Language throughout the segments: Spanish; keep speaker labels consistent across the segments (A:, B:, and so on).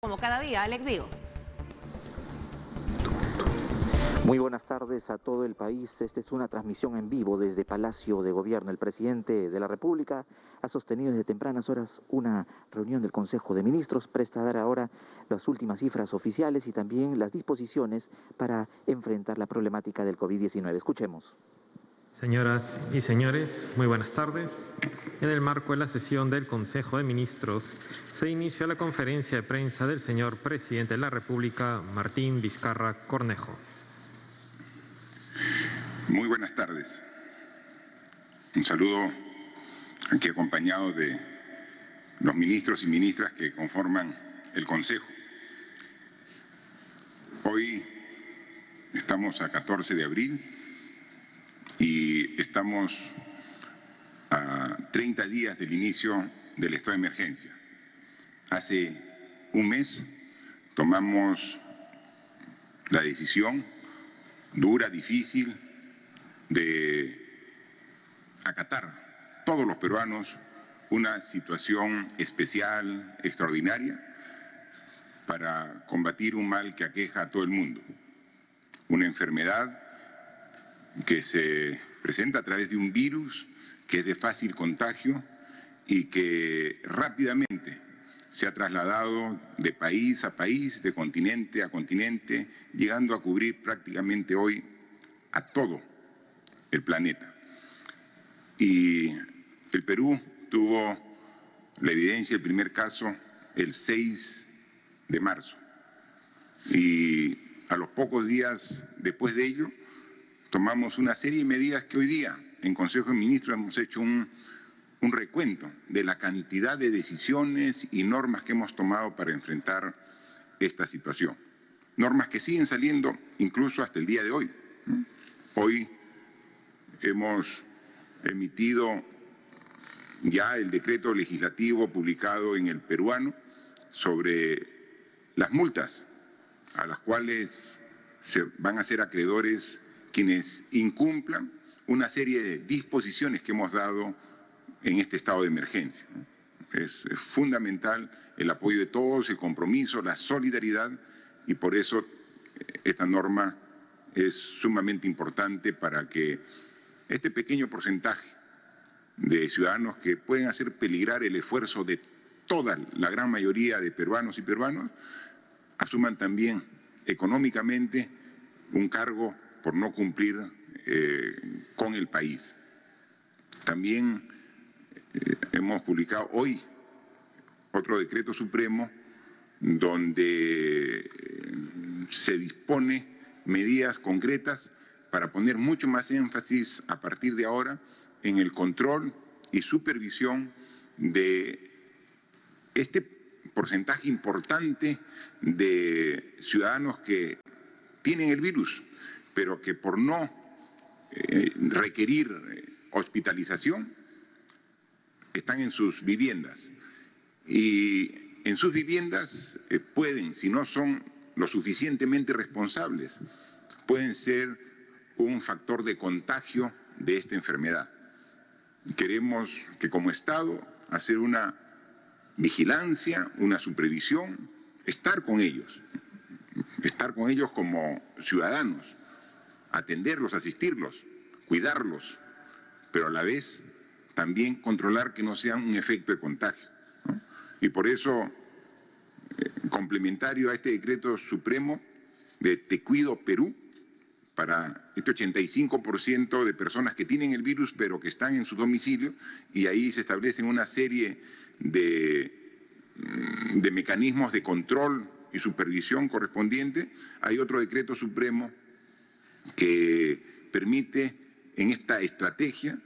A: Como cada día, Alex Vigo.
B: Muy buenas tardes a todo el país. Esta es una transmisión en vivo desde Palacio de Gobierno. El presidente de la República ha sostenido desde tempranas horas una reunión del Consejo de Ministros. Presta a dar ahora las últimas cifras oficiales y también las disposiciones para enfrentar la problemática del COVID-19. Escuchemos.
C: Señoras y señores, muy buenas tardes. En el marco de la sesión del Consejo de Ministros, se inició la conferencia de prensa del señor presidente de la República, Martín Vizcarra Cornejo.
D: Muy buenas tardes. Un saludo aquí acompañado de los ministros y ministras que conforman el Consejo. Hoy estamos a 14 de abril y estamos a 30 días del inicio del estado de emergencia. Hace un mes tomamos la decisión dura, difícil, de acatar todos los peruanos una situación especial, extraordinaria, para combatir un mal que aqueja a todo el mundo. Una enfermedad que se presenta a través de un virus que es de fácil contagio y que rápidamente se ha trasladado de país a país, de continente a continente, llegando a cubrir prácticamente hoy a todo el planeta. Y el Perú tuvo la evidencia, el primer caso, el 6 de marzo. Y a los pocos días después de ello, tomamos una serie de medidas que hoy día en Consejo de Ministros hemos hecho un recuento de la cantidad de decisiones y normas que hemos tomado para enfrentar esta situación. Normas que siguen saliendo incluso hasta el día de hoy. Hoy hemos emitido ya el decreto legislativo publicado en el Peruano sobre las multas a las cuales se van a ser acreedores quienes incumplan una serie de disposiciones que hemos dado en este estado de emergencia. Es fundamental el apoyo de todos, el compromiso, la solidaridad, y por eso esta norma es sumamente importante para que este pequeño porcentaje de ciudadanos que pueden hacer peligrar el esfuerzo de toda la gran mayoría de peruanos y peruanas asuman también económicamente un cargo por no cumplir con el país. También hemos publicado hoy otro decreto supremo donde se dispone medidas concretas para poner mucho más énfasis a partir de ahora en el control y supervisión de este porcentaje importante de ciudadanos que tienen el virus, pero que por no requerir hospitalización están en sus viviendas. Y en sus viviendas pueden, si no son lo suficientemente responsables, pueden ser un factor de contagio de esta enfermedad. Queremos que como Estado hacer una vigilancia, una supervisión, estar con ellos como ciudadanos, atenderlos, asistirlos, cuidarlos, pero a la vez también controlar que no sean un efecto de contagio, ¿no? Y por eso, complementario a este decreto supremo de Te Cuido Perú, para este 85% de personas que tienen el virus pero que están en su domicilio, y ahí se establecen una serie de mecanismos de control y supervisión correspondiente. Hay otro decreto supremo que permite en esta estrategia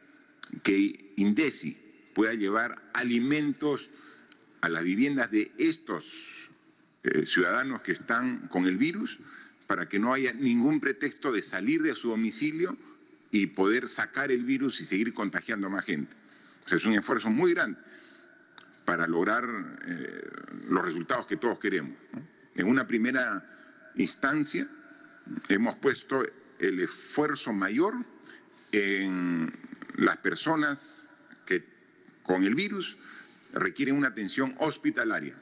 D: que INDECI pueda llevar alimentos a las viviendas de estos ciudadanos que están con el virus, para que no haya ningún pretexto de salir de su domicilio y poder sacar el virus y seguir contagiando a más gente. O sea, es un esfuerzo muy grande para lograr los resultados que todos queremos, ¿no? En una primera instancia hemos puesto el esfuerzo mayor en las personas que con el virus requieren una atención hospitalaria.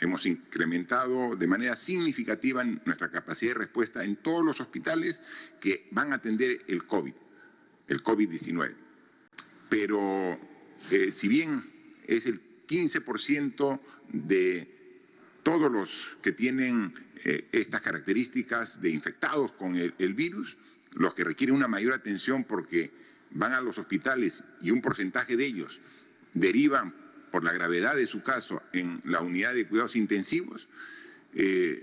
D: Hemos incrementado de manera significativa nuestra capacidad de respuesta en todos los hospitales que van a atender el COVID-19. Pero si bien es el 15% de todos los que tienen estas características de infectados con el virus, los que requieren una mayor atención porque van a los hospitales y un porcentaje de ellos derivan por la gravedad de su caso en la unidad de cuidados intensivos,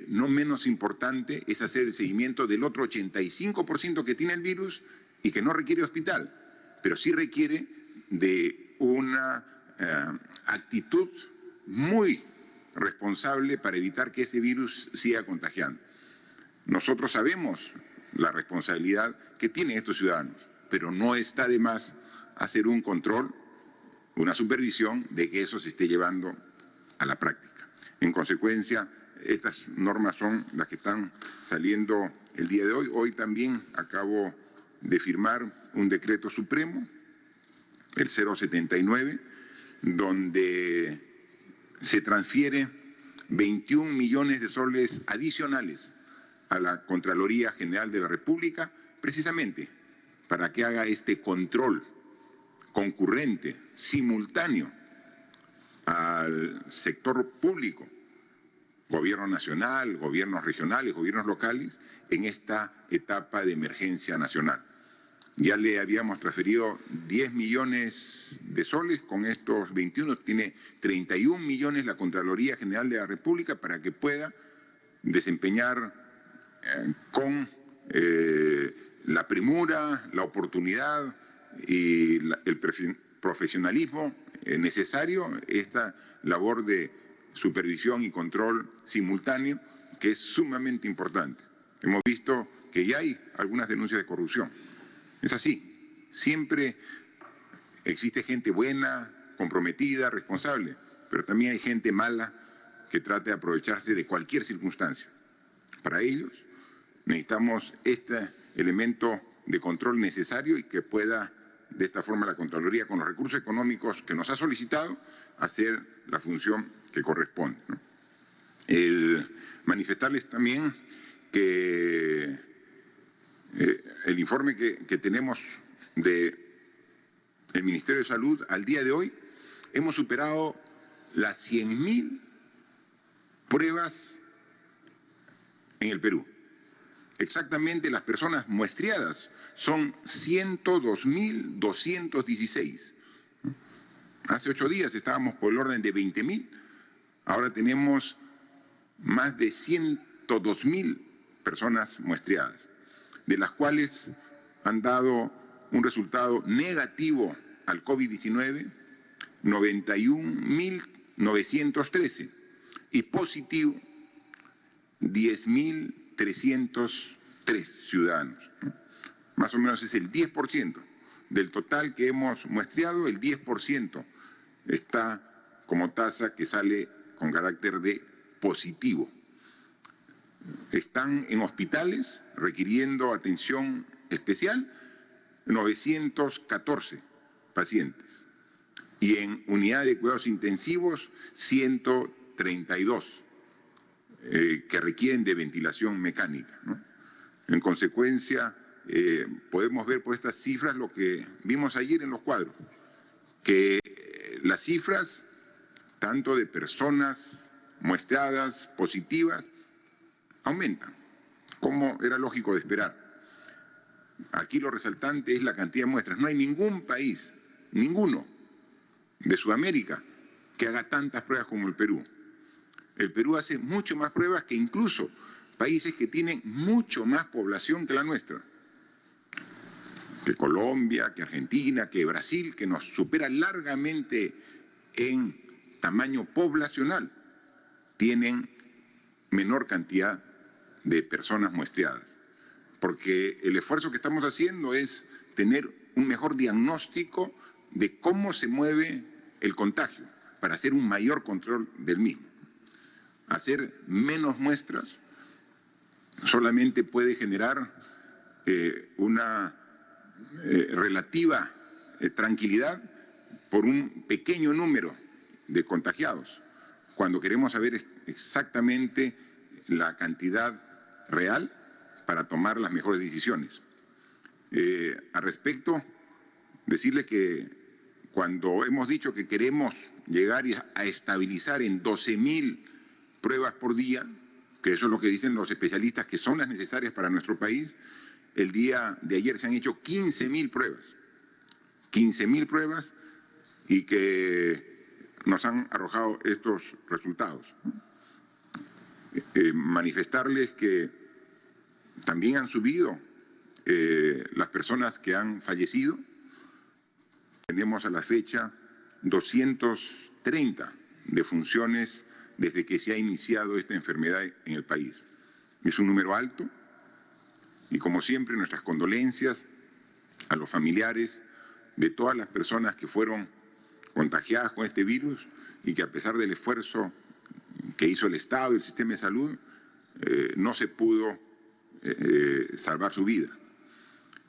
D: no menos importante es hacer el seguimiento del otro 85% que tiene el virus y que no requiere hospital, pero sí requiere de una actitud muy responsable para evitar que ese virus siga contagiando. Nosotros sabemos la responsabilidad que tienen estos ciudadanos, pero no está de más hacer un control, una supervisión de que eso se esté llevando a la práctica. En consecuencia, estas normas son las que están saliendo el día de hoy. Hoy también acabo de firmar un decreto supremo, el 079, donde se transfiere 21 millones de soles adicionales a la Contraloría General de la República, precisamente para que haga este control concurrente, simultáneo al sector público, gobierno nacional, gobiernos regionales, gobiernos locales, en esta etapa de emergencia nacional. Ya le habíamos transferido 10 millones de soles, con estos 21 tiene 31 millones la Contraloría General de la República para que pueda desempeñar con la premura, la oportunidad y el profesionalismo necesario esta labor de supervisión y control simultáneo, que es sumamente importante. Hemos visto que ya hay algunas denuncias de corrupción. Es así, siempre existe gente buena, comprometida, responsable, pero también hay gente mala que trata de aprovecharse de cualquier circunstancia. Para ellos necesitamos este elemento de control necesario y que pueda, de esta forma, la Contraloría, con los recursos económicos que nos ha solicitado, hacer la función que corresponde, ¿no? Manifestarles también que el informe que tenemos del Ministerio de Salud al día de hoy, hemos superado las 100.000 pruebas en el Perú. Exactamente, las personas muestreadas son 102.216. Hace 8 días estábamos por el orden de 20.000, ahora tenemos más de 102.000 personas muestreadas, de las cuales han dado un resultado negativo al COVID-19, 91.913, y positivo, 10.303 ciudadanos. Más o menos es el 10% del total que hemos muestreado, el 10% está como tasa que sale con carácter de positivo. Están en hospitales requiriendo atención especial 914 pacientes y en unidad de cuidados intensivos 132 que requieren de ventilación mecánica, ¿no? En consecuencia, podemos ver por estas cifras lo que vimos ayer en los cuadros, que las cifras tanto de personas muestreadas positivas aumentan, como era lógico de esperar. Aquí lo resaltante es la cantidad de muestras. No hay ningún país, ninguno de Sudamérica, que haga tantas pruebas como el Perú. El Perú hace mucho más pruebas que incluso países que tienen mucho más población que la nuestra, que Colombia, que Argentina, que Brasil, que nos supera largamente en tamaño poblacional, tienen menor cantidad de personas muestreadas, porque el esfuerzo que estamos haciendo es tener un mejor diagnóstico de cómo se mueve el contagio, para hacer un mayor control del mismo. Hacer menos muestras solamente puede generar una relativa tranquilidad por un pequeño número de contagiados. Cuando queremos saber exactamente la cantidad real para tomar las mejores decisiones. Al respecto, decirle que cuando hemos dicho que queremos llegar a estabilizar en 12.000 pruebas por día, que eso es lo que dicen los especialistas que son las necesarias para nuestro país, el día de ayer se han hecho 15.000 pruebas. 15.000 pruebas y que nos han arrojado estos resultados. Manifestarles que también han subido las personas que han fallecido. Tenemos a la fecha 230 defunciones desde que se ha iniciado esta enfermedad en el país. Es un número alto y, como siempre, nuestras condolencias a los familiares de todas las personas que fueron contagiadas con este virus y que, a pesar del esfuerzo que hizo el Estado y el sistema de salud, no se pudo salvar su vida.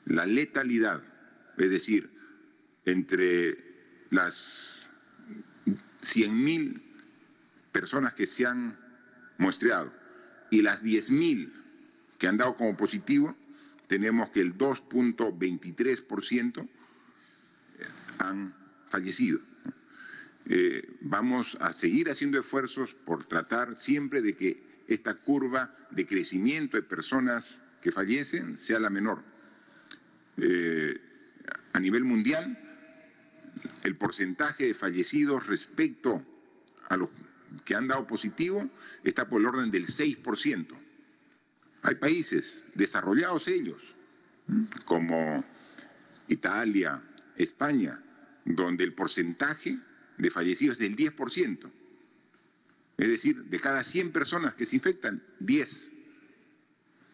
D: La letalidad, es decir, entre las 100.000 personas que se han muestreado y las 10.000 que han dado como positivo, tenemos que el 2.23% han fallecido. Vamos a seguir haciendo esfuerzos por tratar siempre de que esta curva de crecimiento de personas que fallecen sea la menor. A nivel mundial, el porcentaje de fallecidos respecto a los que han dado positivo está por el orden del 6%. Hay países desarrollados ellos, como Italia, España, donde el porcentaje de fallecidos es del 10%. Es decir, de cada 100 personas que se infectan, 10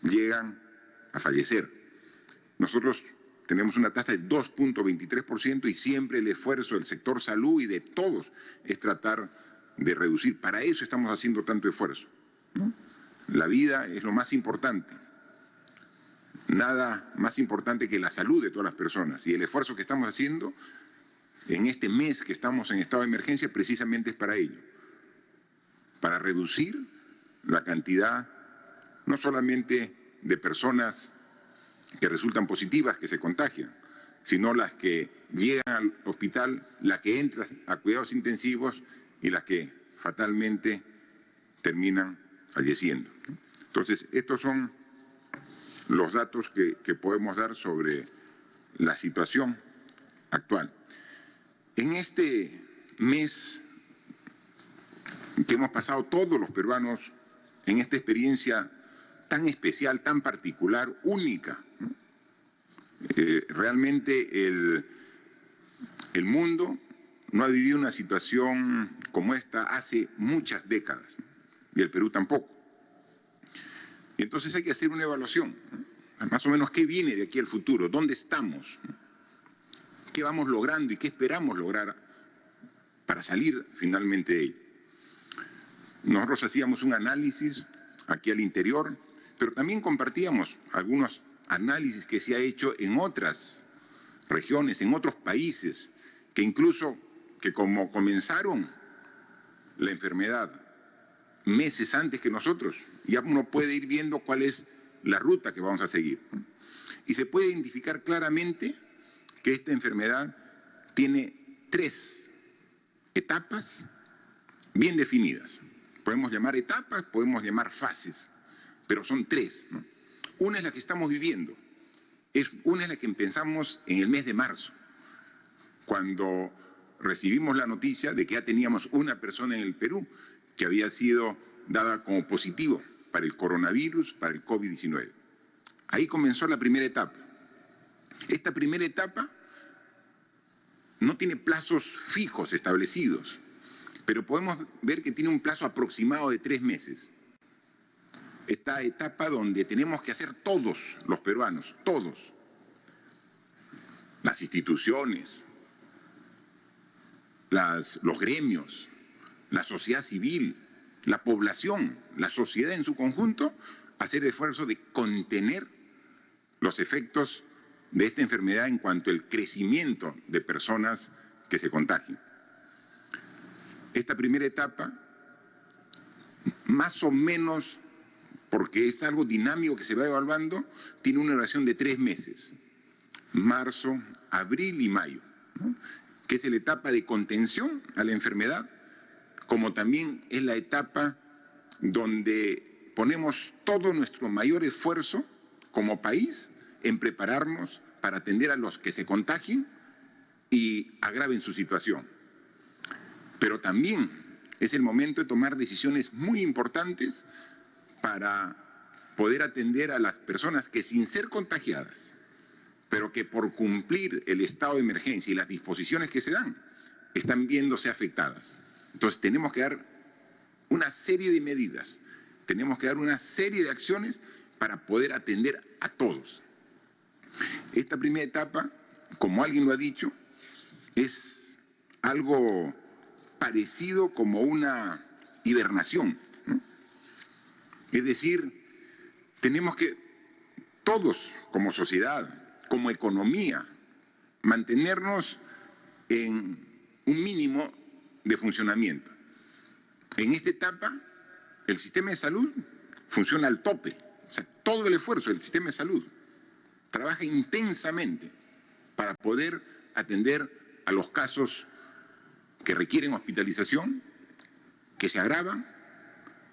D: llegan a fallecer. Nosotros tenemos una tasa de 2.23% y siempre el esfuerzo del sector salud y de todos es tratar de reducir. Para eso estamos haciendo tanto esfuerzo, ¿no? La vida es lo más importante. Nada más importante que la salud de todas las personas. Y el esfuerzo que estamos haciendo en este mes que estamos en estado de emergencia precisamente es para ello. Para reducir la cantidad no solamente de personas que resultan positivas, que se contagian, sino las que llegan al hospital, las que entran a cuidados intensivos y las que fatalmente terminan falleciendo. Entonces, estos son los datos que podemos dar sobre la situación actual. En este mes que hemos pasado todos los peruanos en esta experiencia tan especial, tan particular, única, ¿no? Realmente el mundo no ha vivido una situación como esta hace muchas décadas, ¿no? Y el Perú tampoco. Y entonces hay que hacer una evaluación, ¿no? Más o menos qué viene de aquí al futuro, dónde estamos, ¿no? Qué vamos logrando y qué esperamos lograr para salir finalmente de ello. Nosotros hacíamos un análisis aquí al interior, pero también compartíamos algunos análisis que se ha hecho en otras regiones, en otros países, que incluso que como comenzaron la enfermedad meses antes que nosotros, ya uno puede ir viendo cuál es la ruta que vamos a seguir. Y se puede identificar claramente que esta enfermedad tiene 3 etapas bien definidas. Podemos llamar etapas, podemos llamar fases, pero son 3, ¿no? Una es la que estamos viviendo, una es la que pensamos en el mes de marzo, cuando recibimos la noticia de que ya teníamos una persona en el Perú que había sido dada como positivo para el coronavirus, para el COVID-19. Ahí comenzó la primera etapa. Esta primera etapa no tiene plazos fijos establecidos, pero podemos ver que tiene un plazo aproximado de 3 meses. Esta etapa donde tenemos que hacer todos los peruanos, todos, las instituciones, los gremios, la sociedad civil, la población, la sociedad en su conjunto, hacer el esfuerzo de contener los efectos de esta enfermedad en cuanto al crecimiento de personas que se contagian. Esta primera etapa más o menos, porque es algo dinámico que se va evaluando, tiene una duración de 3 meses, marzo, abril y mayo, ¿no? Que es la etapa de contención a la enfermedad, como también es la etapa donde ponemos todo nuestro mayor esfuerzo como país en prepararnos para atender a los que se contagien y agraven su situación. Pero también es el momento de tomar decisiones muy importantes para poder atender a las personas que, sin ser contagiadas, pero que por cumplir el estado de emergencia y las disposiciones que se dan, están viéndose afectadas. Entonces tenemos que dar una serie de medidas, tenemos que dar una serie de acciones para poder atender a todos. Esta primera etapa, como alguien lo ha dicho, es algo parecido como una hibernación, ¿no? Es decir, tenemos que todos como sociedad, como economía, mantenernos en un mínimo de funcionamiento. En esta etapa, el sistema de salud funciona al tope, o sea, todo el esfuerzo del sistema de salud trabaja intensamente para poder atender a los casos que requieren hospitalización, que se agravan,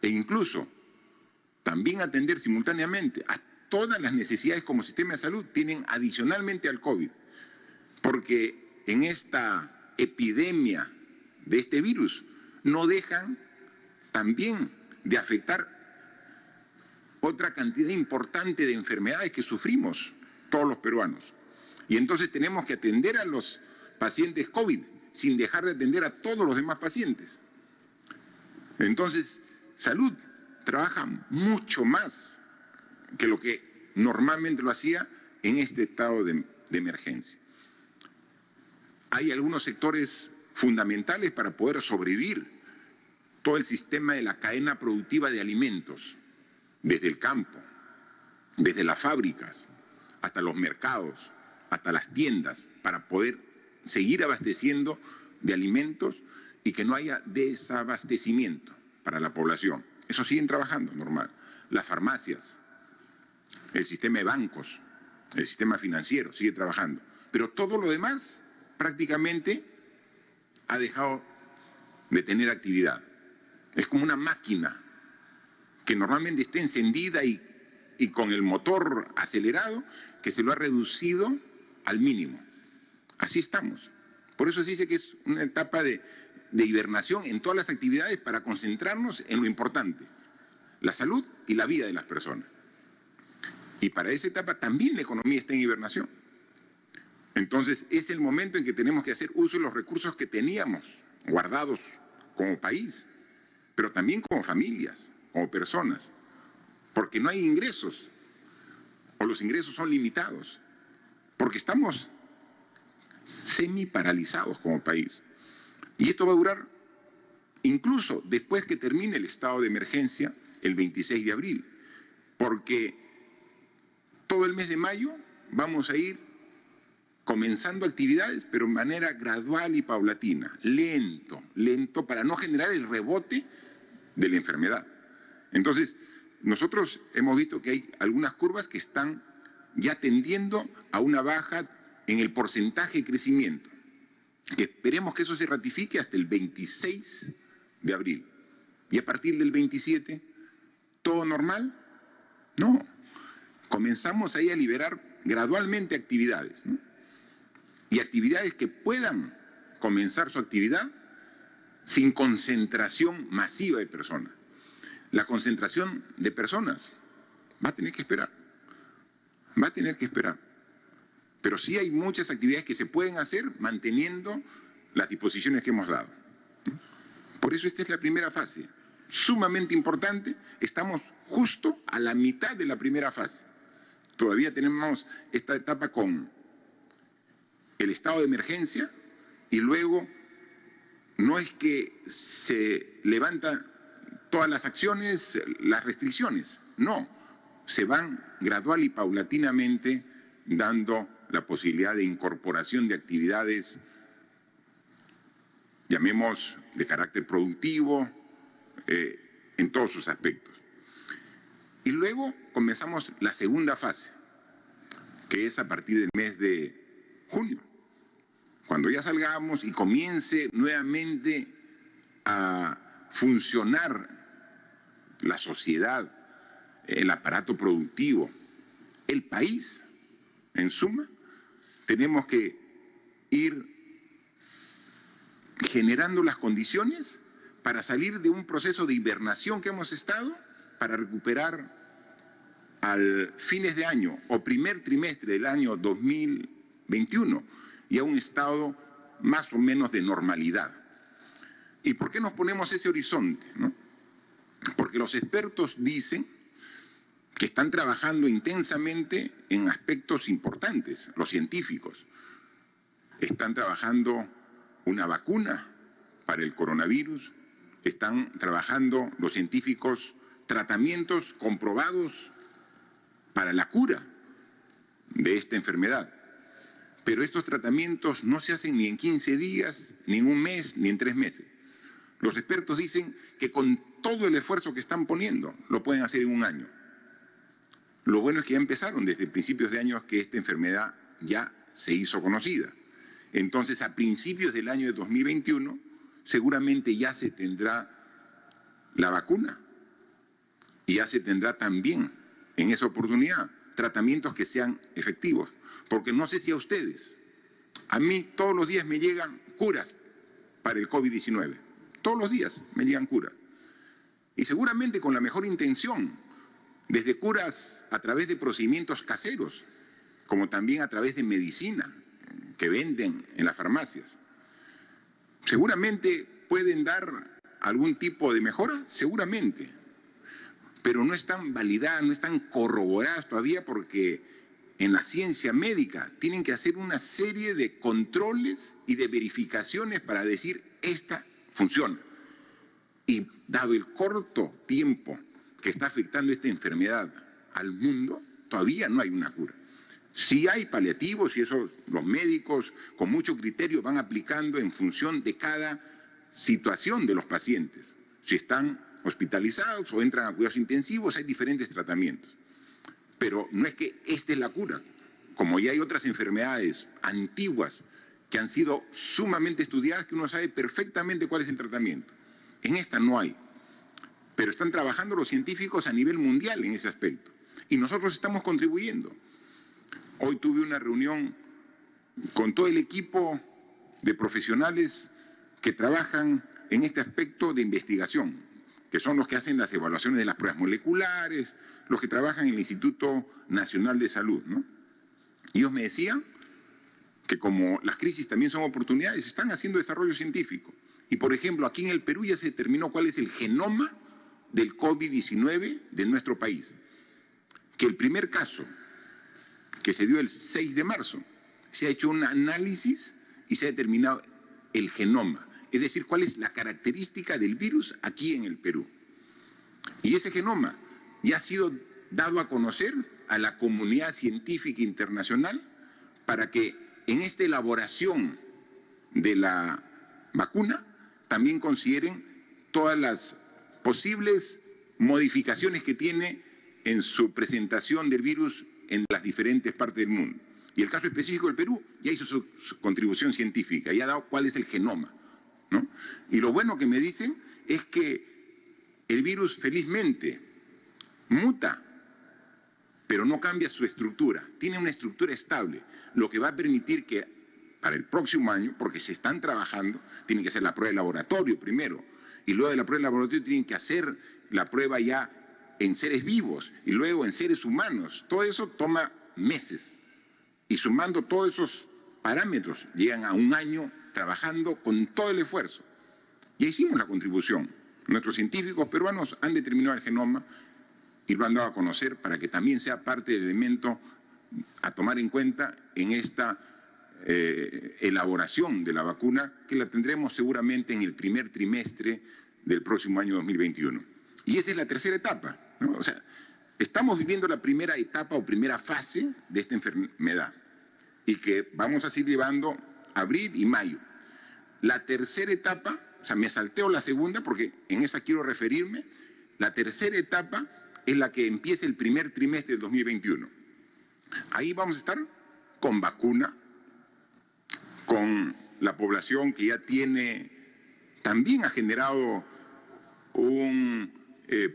D: e incluso también atender simultáneamente a todas las necesidades como sistema de salud tienen adicionalmente al COVID, porque en esta epidemia de este virus no dejan también de afectar otra cantidad importante de enfermedades que sufrimos todos los peruanos. Y entonces tenemos que atender a los pacientes COVID sin dejar de atender a todos los demás pacientes. Entonces, salud trabaja mucho más que lo que normalmente lo hacía en este estado de emergencia. Hay algunos sectores fundamentales para poder sobrevivir todo el sistema de la cadena productiva de alimentos, desde el campo, desde las fábricas, hasta los mercados, hasta las tiendas, para poder seguir abasteciendo de alimentos y que no haya desabastecimiento para la población. Eso siguen trabajando normal. Las farmacias, el sistema de bancos, el sistema financiero sigue trabajando. Pero todo lo demás prácticamente ha dejado de tener actividad. Es como una máquina que normalmente está encendida y con el motor acelerado, que se lo ha reducido al mínimo. Así estamos. Por eso se dice que es una etapa de hibernación en todas las actividades para concentrarnos en lo importante, la salud y la vida de las personas. Y para esa etapa también la economía está en hibernación. Entonces es el momento en que tenemos que hacer uso de los recursos que teníamos guardados como país, pero también como familias, como personas, porque no hay ingresos, o los ingresos son limitados, porque estamos semi-paralizados como país. Y esto va a durar incluso después que termine el estado de emergencia el 26 de abril, porque todo el mes de mayo vamos a ir comenzando actividades, pero de manera gradual y paulatina, lento, para no generar el rebote de la enfermedad. Entonces, nosotros hemos visto que hay algunas curvas que están ya tendiendo a una baja en el porcentaje de crecimiento. Esperemos que eso se ratifique hasta el 26 de abril. Y a partir del 27, ¿todo normal? No. Comenzamos ahí a liberar gradualmente actividades, ¿no? Y actividades que puedan comenzar su actividad sin concentración masiva de personas. La concentración de personas va a tener que esperar. Pero sí hay muchas actividades que se pueden hacer manteniendo las disposiciones que hemos dado. Por eso esta es la primera fase, sumamente importante. Estamos justo a la mitad de la primera fase. Todavía tenemos esta etapa con el estado de emergencia y luego no es que se levantan todas las acciones, las restricciones, no, se van gradual y paulatinamente dando la posibilidad de incorporación de actividades, llamemos de carácter productivo, en todos sus aspectos. Y luego comenzamos la segunda fase, que es a partir del mes de junio, cuando ya salgamos y comience nuevamente a funcionar la sociedad, el aparato productivo, el país, en suma, tenemos que ir generando las condiciones para salir de un proceso de hibernación que hemos estado, para recuperar al fines de año o primer trimestre del año 2021 y a un estado más o menos de normalidad. ¿Y por qué nos ponemos ese horizonte, no? Porque los expertos dicen que están trabajando intensamente en aspectos importantes, los científicos. Están trabajando una vacuna para el coronavirus, están trabajando los científicos tratamientos comprobados para la cura de esta enfermedad. Pero estos tratamientos no se hacen ni en 15 días, ni en un mes, ni en 3 meses. Los expertos dicen que con todo el esfuerzo que están poniendo, lo pueden hacer en un año. Lo bueno es que ya empezaron desde principios de años que esta enfermedad ya se hizo conocida. Entonces, a principios del año de 2021, seguramente ya se tendrá la vacuna. Y ya se tendrá también, en esa oportunidad, tratamientos que sean efectivos. Porque no sé si a ustedes, a mí todos los días me llegan curas para el COVID-19. Todos los días me llegan curas. Y seguramente con la mejor intención, desde curas a través de procedimientos caseros, como también a través de medicina que venden en las farmacias. Seguramente pueden dar algún tipo de mejora, seguramente, pero no están validadas, no están corroboradas todavía porque en la ciencia médica tienen que hacer una serie de controles y de verificaciones para decir esta funciona. Y dado el corto tiempo que está afectando esta enfermedad al mundo, todavía no hay una cura. Sí hay paliativos y eso los médicos con mucho criterio van aplicando en función de cada situación de los pacientes. Si están hospitalizados o entran a cuidados intensivos, hay diferentes tratamientos. Pero no es que esta es la cura, como ya hay otras enfermedades antiguas que han sido sumamente estudiadas, que uno sabe perfectamente cuál es el tratamiento. En esta no hay, pero están trabajando los científicos a nivel mundial en ese aspecto. Y nosotros estamos contribuyendo. Hoy tuve una reunión con todo el equipo de profesionales que trabajan en este aspecto de investigación, que son los que hacen las evaluaciones de las pruebas moleculares, los que trabajan en el Instituto Nacional de Salud, ¿no? Y ellos me decían que como las crisis también son oportunidades, están haciendo desarrollo científico. Y por ejemplo, aquí en el Perú ya se determinó cuál es el genoma del COVID-19 de nuestro país. Que el primer caso, que se dio el 6 de marzo, se ha hecho un análisis y se ha determinado el genoma. Es decir, cuál es la característica del virus aquí en el Perú. Y ese genoma ya ha sido dado a conocer a la comunidad científica internacional para que en esta elaboración de la vacuna también consideren todas las posibles modificaciones que tiene en su presentación del virus en las diferentes partes del mundo. Y el caso específico del Perú ya hizo su contribución científica, ya ha dado cuál es el genoma, ¿no? Y lo bueno que me dicen es que el virus felizmente muta, pero no cambia su estructura, tiene una estructura estable, lo que va a permitir que para el próximo año, porque se están trabajando, tienen que hacer la prueba de laboratorio primero, y luego de la prueba de laboratorio tienen que hacer la prueba ya en seres vivos, y luego en seres humanos. Todo eso toma meses, y sumando todos esos parámetros, llegan a un año trabajando con todo el esfuerzo. Ya hicimos la contribución. Nuestros científicos peruanos han determinado el genoma y lo han dado a conocer para que también sea parte del elemento a tomar en cuenta en esta elaboración de la vacuna, que la tendremos seguramente en el primer trimestre del próximo año 2021. Y esa es la tercera etapa, ¿no? O sea, estamos viviendo la primera etapa o primera fase de esta enfermedad y que vamos a seguir llevando abril y mayo. La tercera etapa, o sea, me salteo la segunda porque en esa quiero referirme, La tercera etapa es la que empieza el primer trimestre del 2021. Ahí vamos a estar con vacuna, con la población que ya también ha generado un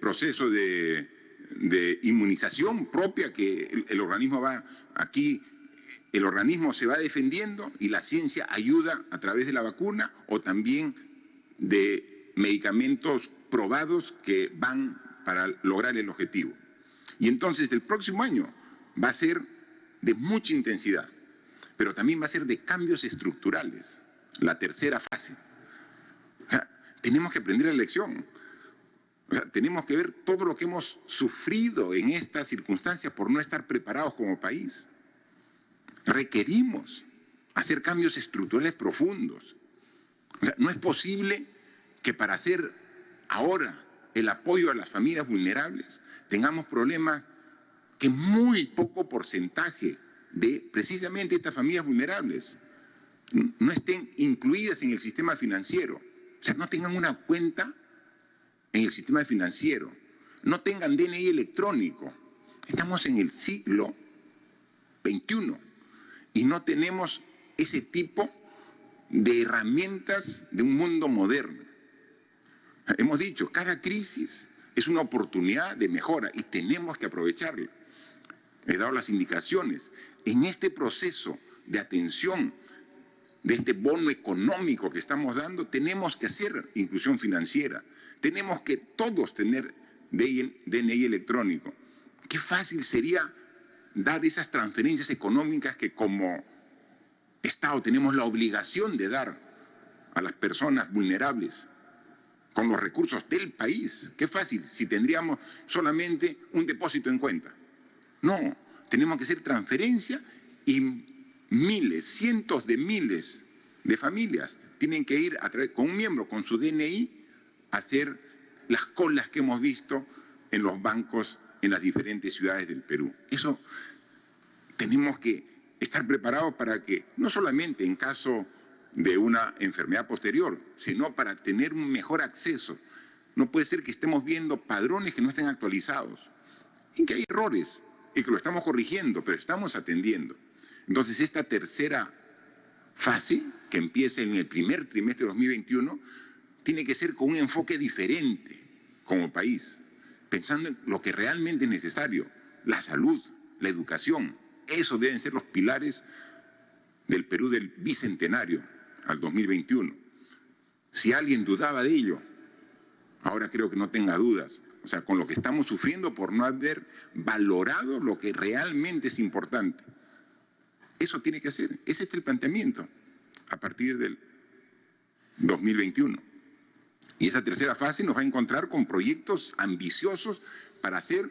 D: proceso de inmunización propia que el organismo el organismo se va defendiendo y la ciencia ayuda a través de la vacuna o también de medicamentos probados que van para lograr el objetivo. Y entonces el próximo año va a ser de mucha intensidad, pero también va a ser de cambios estructurales, la tercera fase. O sea, tenemos que aprender la lección. O sea, tenemos que ver todo lo que hemos sufrido en estas circunstancias por no estar preparados como país. Requerimos hacer cambios estructurales profundos. O sea, no es posible que para hacer ahora el apoyo a las familias vulnerables tengamos problemas que muy poco porcentaje de precisamente estas familias vulnerables no estén incluidas en el sistema financiero. O sea, no tengan una cuenta en el sistema financiero, no tengan DNI electrónico. Estamos en el siglo XXI y no tenemos ese tipo de herramientas de un mundo moderno. Hemos dicho, cada crisis es una oportunidad de mejora y tenemos que aprovecharla. He dado las indicaciones. En este proceso de atención de este bono económico que estamos dando, tenemos que hacer inclusión financiera. Tenemos que todos tener DNI electrónico. Qué fácil sería dar esas transferencias económicas que como Estado tenemos la obligación de dar a las personas vulnerables con los recursos del país. Qué fácil si tendríamos solamente un depósito en cuenta. No, tenemos que hacer transferencia y miles, cientos de miles de familias tienen que ir con un miembro, con su DNI, a hacer las colas que hemos visto en los bancos en las diferentes ciudades del Perú. Eso tenemos que estar preparados para que, no solamente en caso de una enfermedad posterior, sino para tener un mejor acceso. No puede ser que estemos viendo padrones que no estén actualizados, y que hay errores, y que lo estamos corrigiendo, pero estamos atendiendo. Entonces, esta tercera fase, que empieza en el primer trimestre de 2021, tiene que ser con un enfoque diferente como país, pensando en lo que realmente es necesario, la salud, la educación. Esos deben ser los pilares del Perú del bicentenario al 2021. Si alguien dudaba de ello, ahora creo que no tenga dudas. O sea, con lo que estamos sufriendo por no haber valorado lo que realmente es importante. Eso tiene que hacer. Ese es el planteamiento a partir del 2021. Y esa tercera fase nos va a encontrar con proyectos ambiciosos para hacer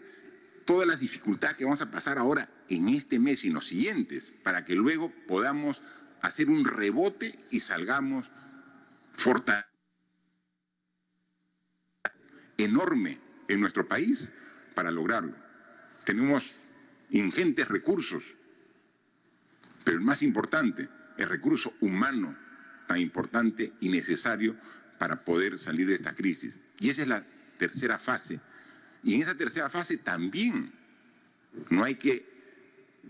D: todas las dificultades que vamos a pasar ahora en este mes y en los siguientes, para que luego podamos hacer un rebote y salgamos fortalecidos enorme en nuestro país para lograrlo. Tenemos ingentes recursos, pero el más importante, el recurso humano tan importante y necesario para poder salir de esta crisis. Y esa es la tercera fase. Y en esa tercera fase también no hay que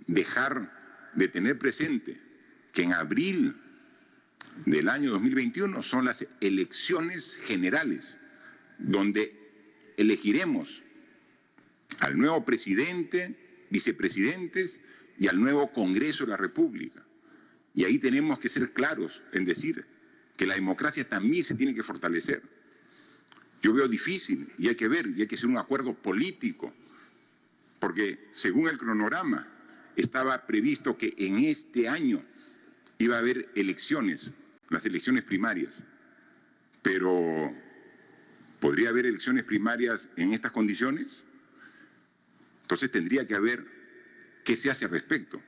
D: dejar de tener presente que en abril del año 2021 son las elecciones generales, donde elegiremos al nuevo presidente, vicepresidentes y al nuevo Congreso de la República. Y ahí tenemos que ser claros en decir que la democracia también se tiene que fortalecer. Yo veo difícil, y hay que ver, y hay que hacer un acuerdo político, porque según el cronograma estaba previsto que en este año iba a haber elecciones, las elecciones primarias, pero ¿podría haber elecciones primarias en estas condiciones? Entonces tendría que haber qué se hace al respecto.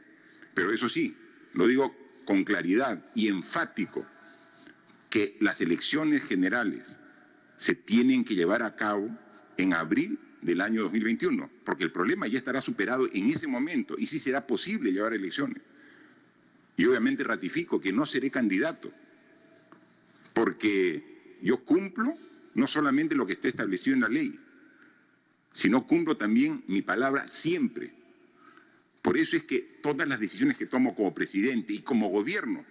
D: Pero eso sí, lo digo con claridad y enfático, que las elecciones generales se tienen que llevar a cabo en abril del año 2021, porque el problema ya estará superado en ese momento y sí será posible llevar elecciones. Y obviamente ratifico que no seré candidato, porque yo cumplo no solamente lo que está establecido en la ley, Si no cumplo también mi palabra siempre. Por eso es que todas las decisiones que tomo como presidente y como gobierno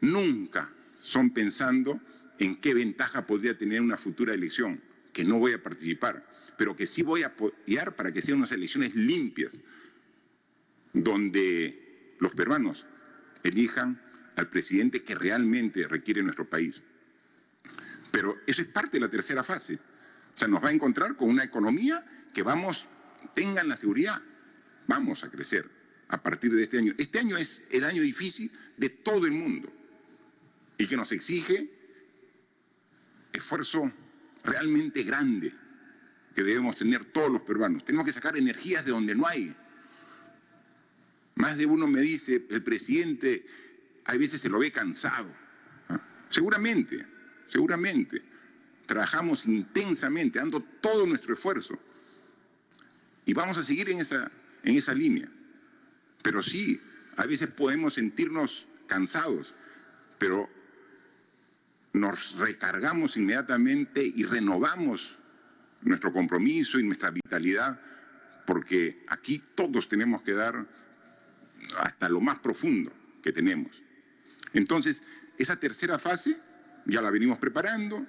D: nunca son pensando en qué ventaja podría tener una futura elección, que no voy a participar, pero que sí voy a apoyar para que sean unas elecciones limpias, donde los peruanos elijan al presidente que realmente requiere nuestro país. Pero eso es parte de la tercera fase. O sea, nos va a encontrar con una economía que tengan la seguridad, vamos a crecer a partir de este año. Este año es el año difícil de todo el mundo y que nos exige esfuerzo realmente grande que debemos tener todos los peruanos. Tenemos que sacar energías de donde no hay. Más de uno me dice, el presidente a veces se lo ve cansado. Seguramente. Trabajamos intensamente, dando todo nuestro esfuerzo. Y vamos a seguir en esa línea. Pero sí, a veces podemos sentirnos cansados, pero nos recargamos inmediatamente y renovamos nuestro compromiso y nuestra vitalidad, porque aquí todos tenemos que dar hasta lo más profundo que tenemos. Entonces, esa tercera fase ya la venimos preparando,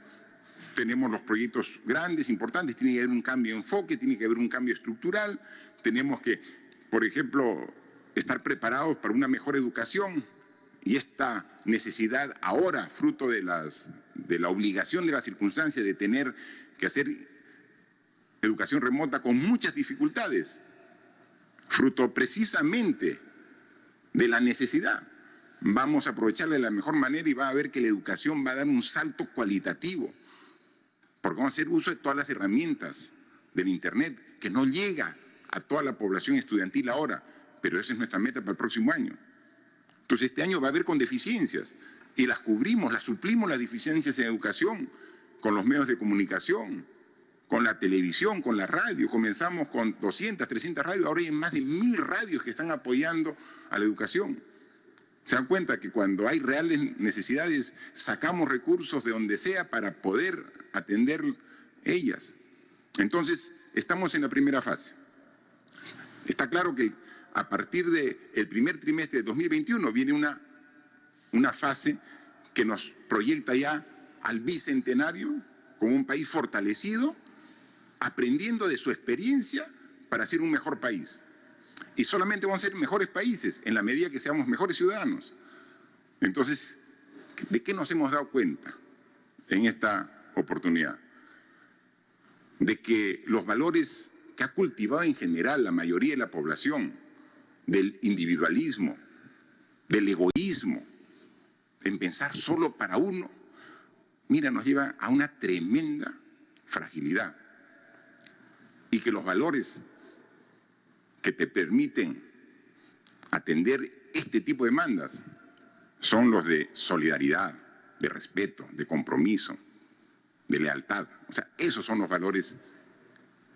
D: tenemos los proyectos grandes, importantes, tiene que haber un cambio de enfoque, tiene que haber un cambio estructural, tenemos que, por ejemplo, estar preparados para una mejor educación, y esta necesidad ahora, fruto de la obligación de las circunstancias de tener que hacer educación remota con muchas dificultades, fruto precisamente de la necesidad. Vamos a aprovecharla de la mejor manera y va a ver que la educación va a dar un salto cualitativo, porque vamos a hacer uso de todas las herramientas del Internet, que no llega a toda la población estudiantil ahora, pero esa es nuestra meta para el próximo año. Entonces este año va a haber con deficiencias, y las cubrimos, las suplimos las deficiencias en educación, con los medios de comunicación, con la televisión, con la radio. Comenzamos con 200, 300 radios, ahora hay más de 1000 radios que están apoyando a la educación. Se dan cuenta que cuando hay reales necesidades, sacamos recursos de donde sea para poder atender ellas. Entonces, estamos en la primera fase. Está claro que a partir del primer trimestre de 2021 viene una fase que nos proyecta ya al bicentenario como un país fortalecido, aprendiendo de su experiencia para ser un mejor país. Y solamente vamos a ser mejores países en la medida que seamos mejores ciudadanos. Entonces, ¿de qué nos hemos dado cuenta en esta oportunidad? De que los valores que ha cultivado en general la mayoría de la población, del individualismo, del egoísmo, en pensar solo para uno, mira, nos lleva a una tremenda fragilidad. Y que los valores que te permiten atender este tipo de demandas son los de solidaridad, de respeto, de compromiso, de lealtad. O sea, esos son los valores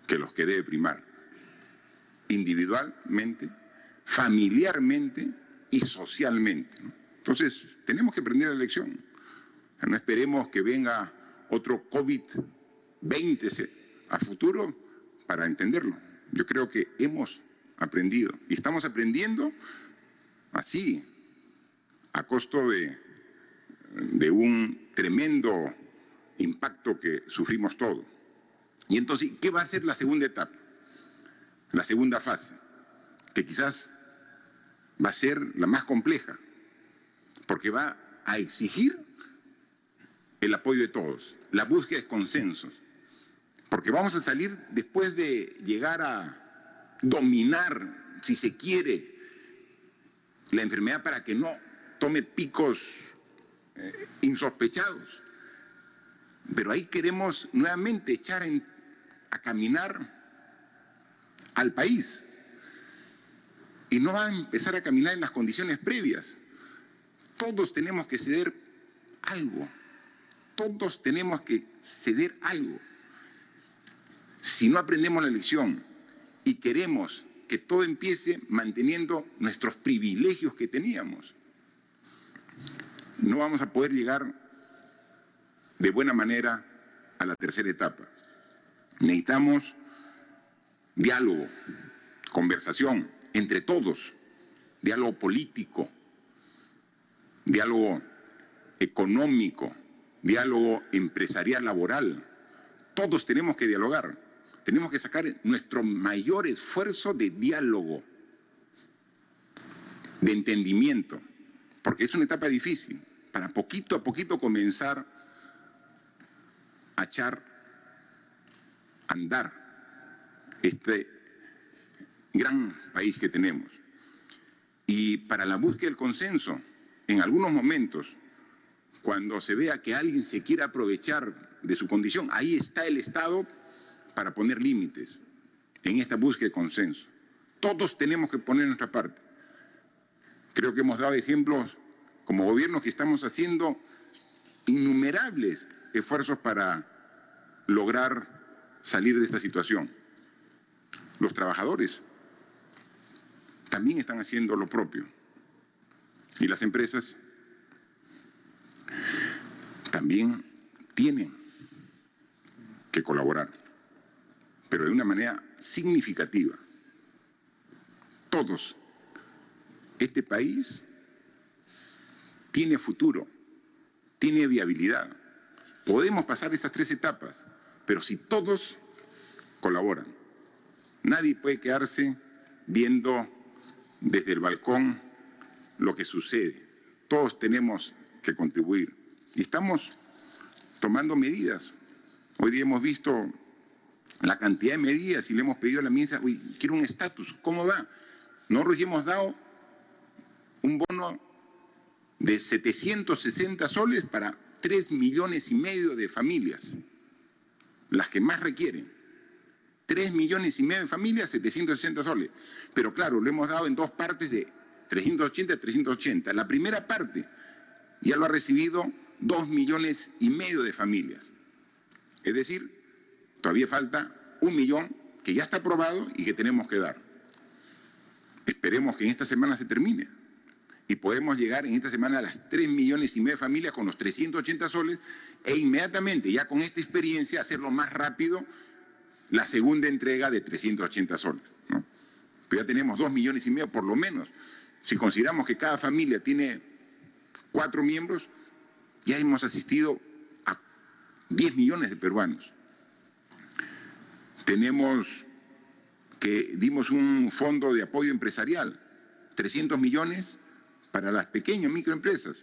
D: que debe primar individualmente, familiarmente y socialmente, ¿no? Entonces, tenemos que aprender la lección. O sea, no esperemos que venga otro COVID-20 a futuro para entenderlo. Yo creo que hemos aprendido y estamos aprendiendo así, a costo de un tremendo impacto que sufrimos todos. Y entonces, ¿qué va a ser la segunda etapa? La segunda fase, que quizás va a ser la más compleja, porque va a exigir el apoyo de todos, la búsqueda de consensos, porque vamos a salir después de llegar a dominar, si se quiere, la enfermedad para que no tome picos insospechados. Pero ahí queremos nuevamente echar a caminar al país. Y no va a empezar a caminar en las condiciones previas. Todos tenemos que ceder algo. Todos tenemos que ceder algo. Si no aprendemos la lección y queremos que todo empiece manteniendo nuestros privilegios que teníamos, no vamos a poder llegar de buena manera a la tercera etapa. Necesitamos diálogo, conversación entre todos, diálogo político, diálogo económico, diálogo empresarial laboral. Todos tenemos que dialogar, tenemos que sacar nuestro mayor esfuerzo de diálogo, de entendimiento, porque es una etapa difícil, para poquito a poquito comenzar a echar a andar este gran país que tenemos. Y para la búsqueda del consenso, en algunos momentos, cuando se vea que alguien se quiere aprovechar de su condición, ahí está el Estado para poner límites en esta búsqueda de consenso. Todos tenemos que poner nuestra parte. Creo que hemos dado ejemplos como gobierno que estamos haciendo innumerables esfuerzos para lograr salir de esta situación. Los trabajadores también están haciendo lo propio. Y las empresas también tienen que colaborar, pero de una manera significativa. Todos. Este país tiene futuro, tiene viabilidad. Podemos pasar estas 3 etapas, pero si todos colaboran. Nadie puede quedarse viendo desde el balcón lo que sucede. Todos tenemos que contribuir. Y estamos tomando medidas. Hoy día hemos visto la cantidad de medidas y le hemos pedido a la ministra, uy, quiero un estatus, ¿cómo va? Nosotros ya hemos dado un bono de 760 soles para 3,5 millones de familias, las que más requieren. 3,5 millones de familias, 760 soles. Pero claro, lo hemos dado en 2 partes de 380 a 380. La primera parte ya lo ha recibido 2,5 millones de familias. Es decir, todavía falta 1 millón que ya está aprobado y que tenemos que dar. Esperemos que en esta semana se termine y podemos llegar en esta semana a las 3,5 millones de familias con los 380 soles e inmediatamente, ya con esta experiencia, hacerlo más rápido la segunda entrega de 380 soles, ¿no? Pero ya tenemos 2,5 millones por lo menos. Si consideramos que cada familia tiene 4 miembros, ya hemos asistido a 10 millones de peruanos. Dimos un fondo de apoyo empresarial, 300 millones para las pequeñas microempresas.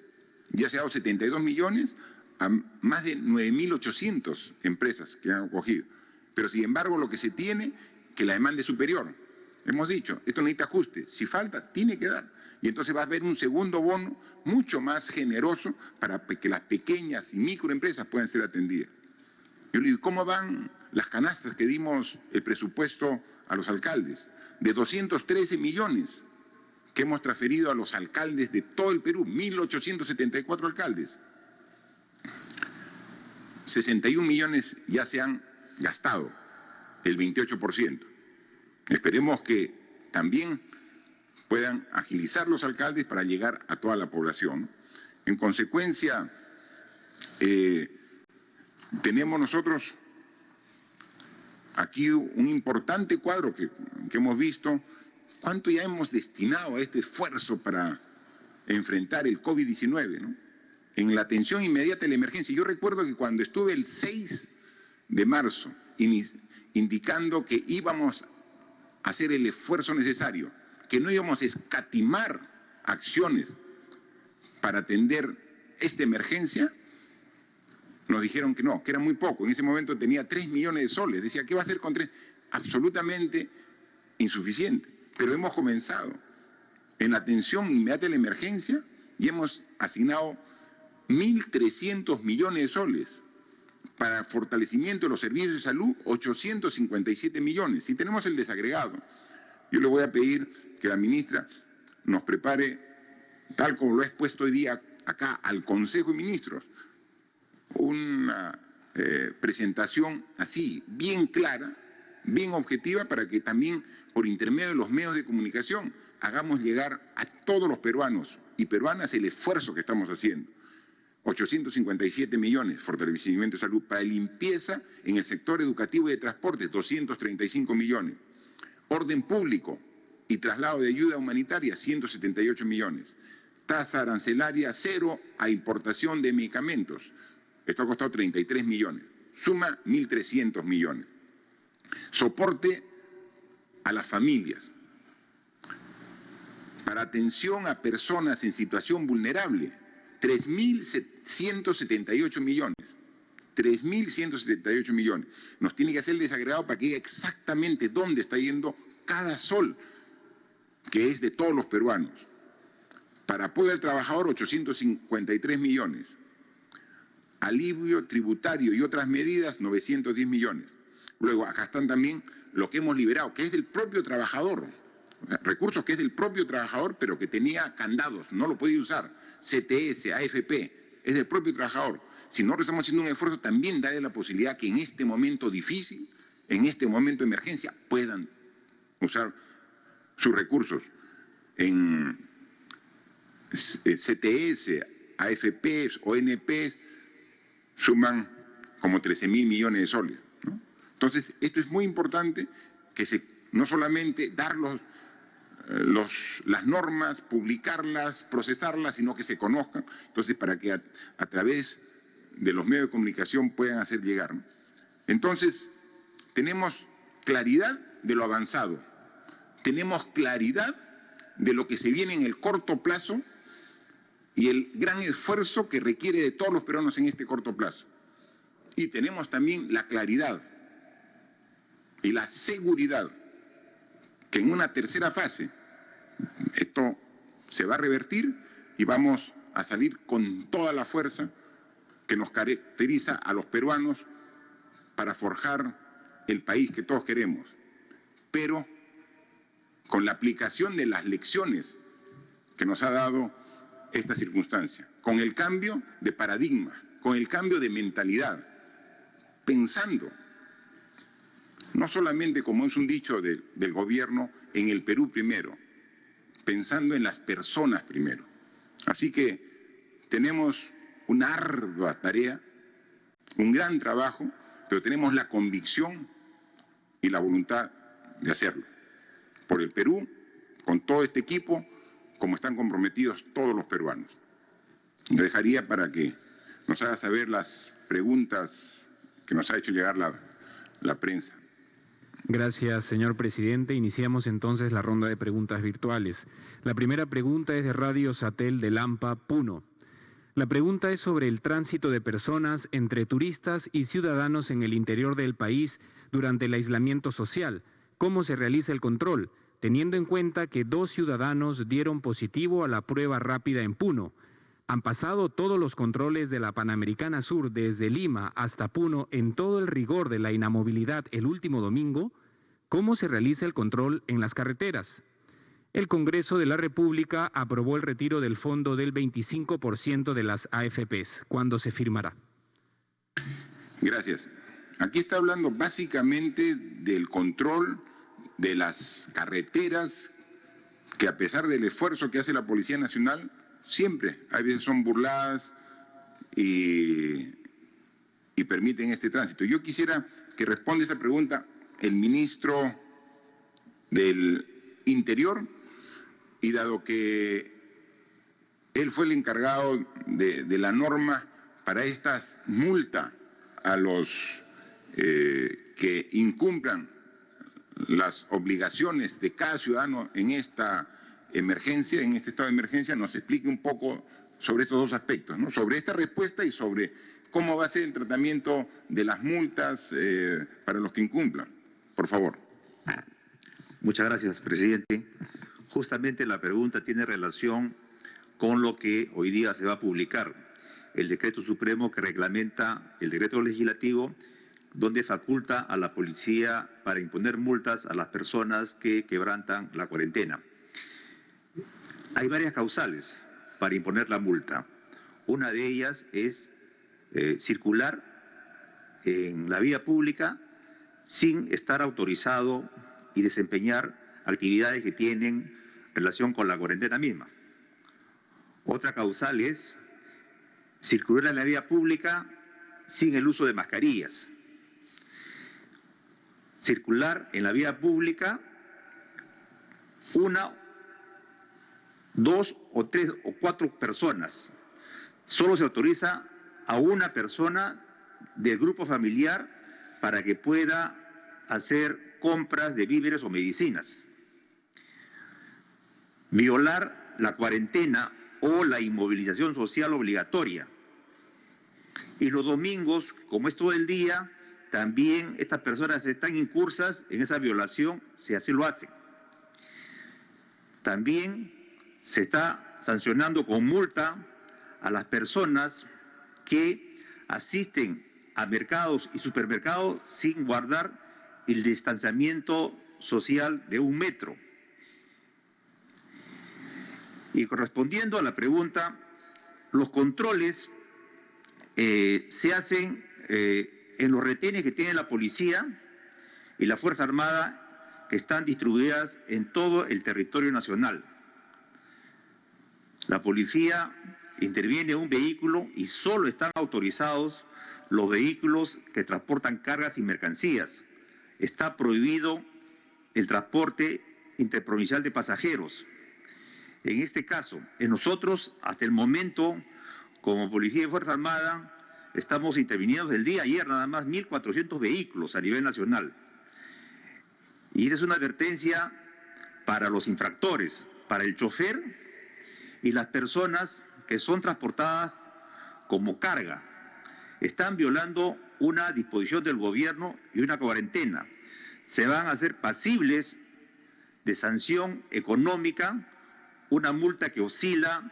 D: Ya se ha dado 72 millones a más de 9.800 empresas que han acogido. Pero sin embargo lo que se tiene, que la demanda es superior. Hemos dicho, esto necesita ajuste. Si falta, tiene que dar. Y entonces va a haber un segundo bono mucho más generoso para que las pequeñas y microempresas puedan ser atendidas. Yo le digo, ¿cómo van las canastas que dimos el presupuesto a los alcaldes? De 213 millones que hemos transferido a los alcaldes de todo el Perú, 1.874 alcaldes. 61 millones ya se han gastado, el 28%. Esperemos que también puedan agilizar los alcaldes para llegar a toda la población. En consecuencia, tenemos nosotros aquí un importante cuadro que hemos visto. ¿Cuánto ya hemos destinado a este esfuerzo para enfrentar el COVID-19, ¿no? En la atención inmediata de la emergencia. Yo recuerdo que cuando estuve el 6 de marzo indicando que íbamos a hacer el esfuerzo necesario, que no íbamos a escatimar acciones para atender esta emergencia, nos dijeron que no, que era muy poco. En ese momento tenía 3 millones de soles. Decía, ¿qué va a hacer con 3? Absolutamente insuficiente. Pero hemos comenzado en la atención inmediata de la emergencia y hemos asignado 1.300 millones de soles. Para fortalecimiento de los servicios de salud, 857 millones. Y tenemos el desagregado. Yo le voy a pedir que la ministra nos prepare, tal como lo he expuesto hoy día acá al Consejo de Ministros, una presentación así, bien clara, bien objetiva, para que también por intermedio de los medios de comunicación hagamos llegar a todos los peruanos y peruanas el esfuerzo que estamos haciendo. 857 millones, fortalecimiento de salud. Para limpieza en el sector educativo y de transporte, 235 millones. Orden público y traslado de ayuda humanitaria, 178 millones. Tasa arancelaria cero a importación de medicamentos. Esto ha costado 33 millones. Suma 1.300 millones. Soporte a las familias. Para atención a personas en situación vulnerable, 3.178 millones. 3.178 millones. Nos tiene que hacer el desagregado para que diga exactamente dónde está yendo cada sol, que es de todos los peruanos. Para apoyo al trabajador, 853 millones. Alivio tributario y otras medidas, 910 millones. Luego, acá están también lo que hemos liberado, que es del propio trabajador. Recursos que es del propio trabajador, pero que tenía candados, no lo podía usar. CTS, AFP, es del propio trabajador. Si nosotros estamos haciendo un esfuerzo, también darle la posibilidad que en este momento difícil, en este momento de emergencia, puedan usar sus recursos en CTS, AFPs, ONPs, suman como 13.000 millones de soles, ¿no? Entonces, esto es muy importante, que no solamente dar las normas, publicarlas, procesarlas, sino que se conozcan, entonces para que a través de los medios de comunicación puedan hacer llegar, ¿no? Entonces, tenemos claridad de lo avanzado, tenemos claridad de lo que se viene en el corto plazo y el gran esfuerzo que requiere de todos los peruanos en este corto plazo. Y tenemos también la claridad y la seguridad que en una tercera fase esto se va a revertir y vamos a salir con toda la fuerza que nos caracteriza a los peruanos para forjar el país que todos queremos, pero con la aplicación de las lecciones que nos ha dado esta circunstancia, con el cambio de paradigma, con el cambio de mentalidad, pensando, no solamente como es un dicho del gobierno, en el Perú primero, pensando en las personas primero. Así que tenemos una ardua tarea, un gran trabajo, pero tenemos la convicción y la voluntad de hacerlo. Por el Perú, con todo este equipo, como están comprometidos todos los peruanos. Lo dejaría para que nos haga saber las preguntas que nos ha hecho llegar la prensa.
A: Gracias, señor presidente. Iniciamos entonces la ronda de preguntas virtuales. La primera pregunta es de Radio Satel de Lampa, Puno. La pregunta es sobre el tránsito de personas entre turistas y ciudadanos en el interior del país durante el aislamiento social. ¿Cómo se realiza el control? Teniendo en cuenta que 2 ciudadanos dieron positivo a la prueba rápida en Puno. Han pasado todos los controles de la Panamericana Sur desde Lima hasta Puno en todo el rigor de la inamovilidad el último domingo. ¿Cómo se realiza el control en las carreteras? El Congreso de la República aprobó el retiro del fondo del 25% de las AFPs. ¿Cuándo se firmará?
D: Gracias. Aquí está hablando básicamente del control de las carreteras, que a pesar del esfuerzo que hace la Policía Nacional, siempre, a veces son burladas y permiten este tránsito. Yo quisiera que responda esta pregunta el ministro del Interior, y dado que él fue el encargado de la norma para estas multas a los que incumplan las obligaciones de cada ciudadano en esta emergencia, en este estado de emergencia, nos explique un poco sobre estos dos aspectos, ¿no? Sobre esta respuesta y sobre cómo va a ser el tratamiento de las multas para los que incumplan. Por favor.
E: Muchas gracias, presidente. Justamente la pregunta tiene relación con lo que hoy día se va a publicar, el decreto supremo que reglamenta el decreto legislativo donde faculta a la policía para imponer multas a las personas que quebrantan la cuarentena. Hay varias causales para imponer la multa. Una de ellas es circular en la vía pública sin estar autorizado y desempeñar actividades que tienen relación con la cuarentena misma. Otra causal es circular en la vía pública sin el uso de mascarillas. Circular en la vía pública una, dos o tres o cuatro personas. Solo se autoriza a una persona del grupo familiar para que pueda hacer compras de víveres o medicinas. Violar la cuarentena o la inmovilización social obligatoria. Y los domingos, como es todo el día, también estas personas están incursas en esa violación si así lo hacen. También se está sancionando con multa a las personas que asisten a mercados y supermercados sin guardar el distanciamiento social de 1 metro. Y correspondiendo a la pregunta, los controles se hacen en los retenes que tiene la policía y la Fuerza Armada, que están distribuidas en todo el territorio nacional. La policía interviene en un vehículo y solo están autorizados los vehículos que transportan cargas y mercancías. Está prohibido el transporte interprovincial de pasajeros. En este caso, nosotros hasta el momento, como Policía y Fuerza Armada, estamos interviniendo el día ayer nada más 1.400 vehículos a nivel nacional. Y es una advertencia para los infractores, para el chofer y las personas que son transportadas como carga. Están violando una disposición del gobierno y una cuarentena. Se van a hacer pasibles de sanción económica, una multa que oscila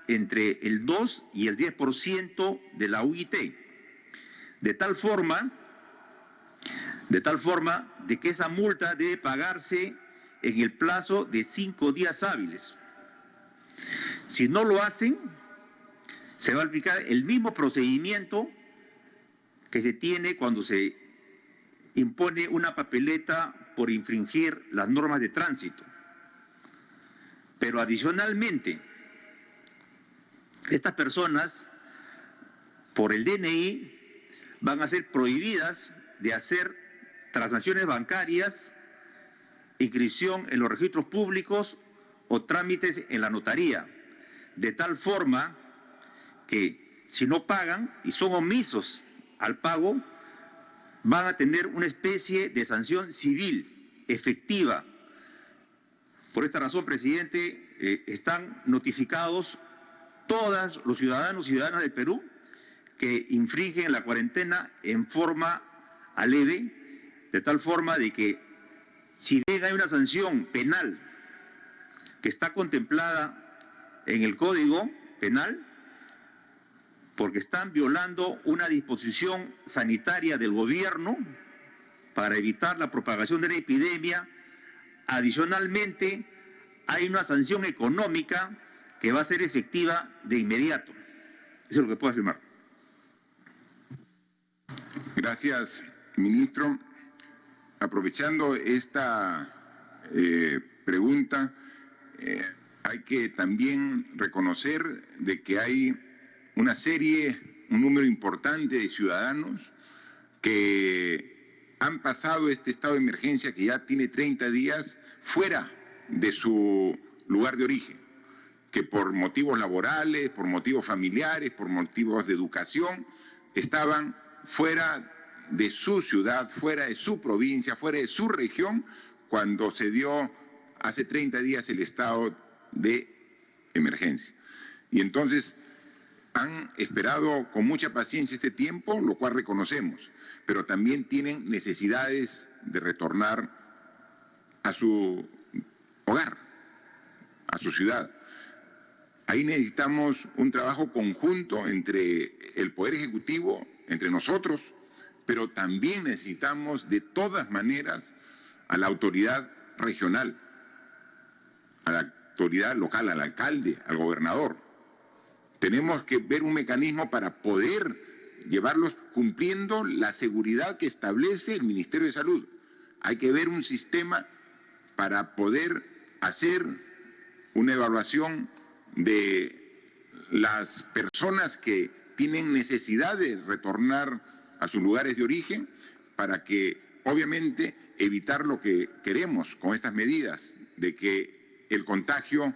E: entre el 2 y el 10% de la UIT, de tal forma de que esa multa debe pagarse en el plazo de 5 días hábiles. Si no lo hacen, se va a aplicar el mismo procedimiento que se tiene cuando se impone una papeleta por infringir las normas de tránsito. Pero adicionalmente, estas personas, por el DNI, van a ser prohibidas de hacer transacciones bancarias, inscripción en los registros públicos o trámites en la notaría, de tal forma que si no pagan y son omisos al pago, van a tener una especie de sanción civil efectiva. Por esta razón, presidente, están notificados todos los ciudadanos y ciudadanas del Perú que infringen la cuarentena en forma aleve, de tal forma de que si bien hay una sanción penal que está contemplada en el Código Penal, porque están violando una disposición sanitaria del gobierno para evitar la propagación de la epidemia, adicionalmente hay una sanción económica que va a ser efectiva de inmediato. Eso es lo que puedo afirmar.
D: Gracias, ministro. Aprovechando esta pregunta, hay que también reconocer de que hay un número importante de ciudadanos que han pasado este estado de emergencia que ya tiene 30 días fuera de su lugar de origen, que por motivos laborales, por motivos familiares, por motivos de educación, estaban fuera de su ciudad, fuera de su provincia, fuera de su región, cuando se dio hace 30 días el estado de emergencia. Y entonces han esperado con mucha paciencia este tiempo, lo cual reconocemos, pero también tienen necesidades de retornar a su hogar, a su ciudad. Ahí necesitamos un trabajo conjunto entre el Poder Ejecutivo, entre nosotros, pero también necesitamos de todas maneras a la autoridad regional, a la autoridad local, al alcalde, al gobernador. Tenemos que ver un mecanismo para poder llevarlos cumpliendo la seguridad que establece el Ministerio de Salud. Hay que ver un sistema para poder hacer una evaluación de las personas que tienen necesidad de retornar a sus lugares de origen, para que obviamente evitar lo que queremos con estas medidas, de que el contagio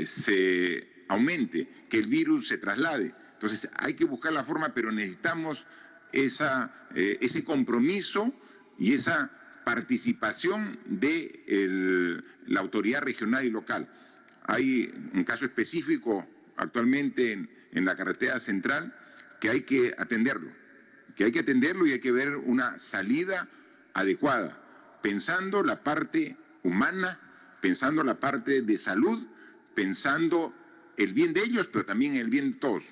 D: se aumente, que el virus se traslade. Entonces hay que buscar la forma, pero necesitamos ese compromiso y esa participación de la autoridad regional y local. Hay un caso específico actualmente en la carretera central que hay que atenderlo, y hay que ver una salida adecuada, pensando la parte humana, pensando la parte de salud, pensando el bien de ellos, pero también el bien de todos.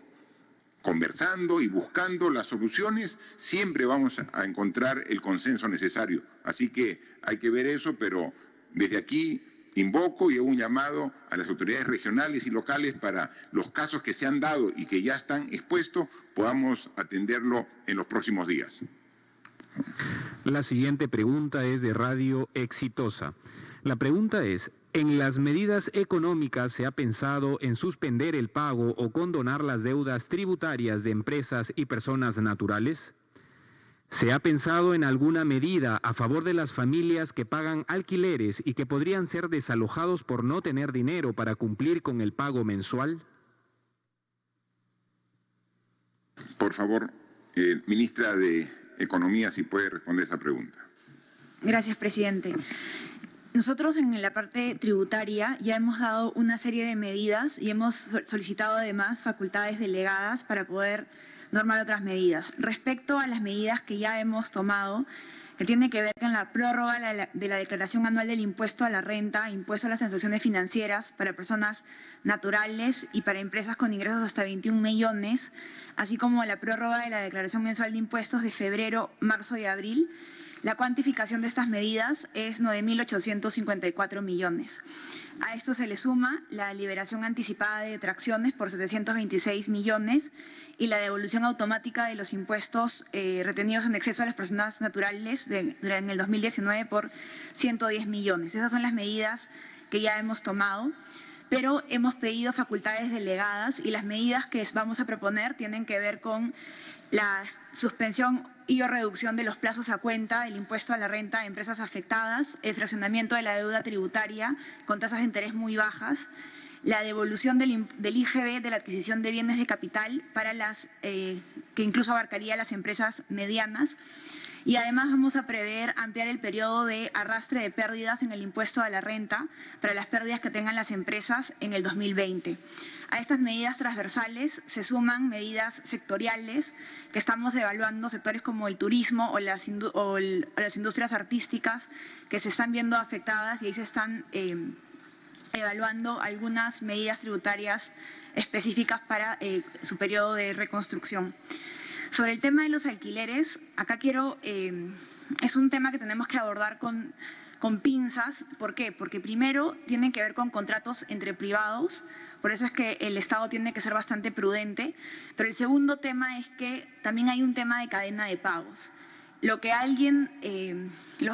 D: Conversando y buscando las soluciones, siempre vamos a encontrar el consenso necesario. Así que hay que ver eso, pero desde aquí invoco y hago un llamado a las autoridades regionales y locales para los casos que se han dado y que ya están expuestos, podamos atenderlo en los próximos días.
A: La siguiente pregunta es de Radio Exitosa. La pregunta es, ¿en las medidas económicas se ha pensado en suspender el pago o condonar las deudas tributarias de empresas y personas naturales? ¿Se ha pensado en alguna medida a favor de las familias que pagan alquileres y que podrían ser desalojados por no tener dinero para cumplir con el pago mensual?
D: Por favor, ministra de Economía, si puede responder esa pregunta.
F: Gracias, presidente. Nosotros en la parte tributaria ya hemos dado una serie de medidas y hemos solicitado además facultades delegadas para poder normar otras medidas. Respecto a las medidas que ya hemos tomado, que tiene que ver con la prórroga de la declaración anual del impuesto a la renta, impuesto a las transacciones financieras para personas naturales y para empresas con ingresos hasta 21 millones, así como la prórroga de la declaración mensual de impuestos de febrero, marzo y abril. La cuantificación de estas medidas es 9.854 millones. A esto se le suma la liberación anticipada de detracciones por 726 millones y la devolución automática de los impuestos retenidos en exceso a las personas naturales en el 2019 por 110 millones. Esas son las medidas que ya hemos tomado, pero hemos pedido facultades delegadas y las medidas que vamos a proponer tienen que ver con la suspensión y o reducción de los plazos a cuenta del impuesto a la renta de empresas afectadas, el fraccionamiento de la deuda tributaria con tasas de interés muy bajas, la devolución del IGB de la adquisición de bienes de capital para que incluso abarcaría las empresas medianas. Y además vamos a prever ampliar el periodo de arrastre de pérdidas en el impuesto a la renta para las pérdidas que tengan las empresas en el 2020. A estas medidas transversales se suman medidas sectoriales que estamos evaluando, sectores como el turismo o las industrias artísticas que se están viendo afectadas, y ahí se están evaluando algunas medidas tributarias específicas para su periodo de reconstrucción. Sobre el tema de los alquileres, acá es un tema que tenemos que abordar con pinzas. ¿Por qué? Porque primero tienen que ver con contratos entre privados, por eso es que el Estado tiene que ser bastante prudente, pero el segundo tema es que también hay un tema de cadena de pagos. Los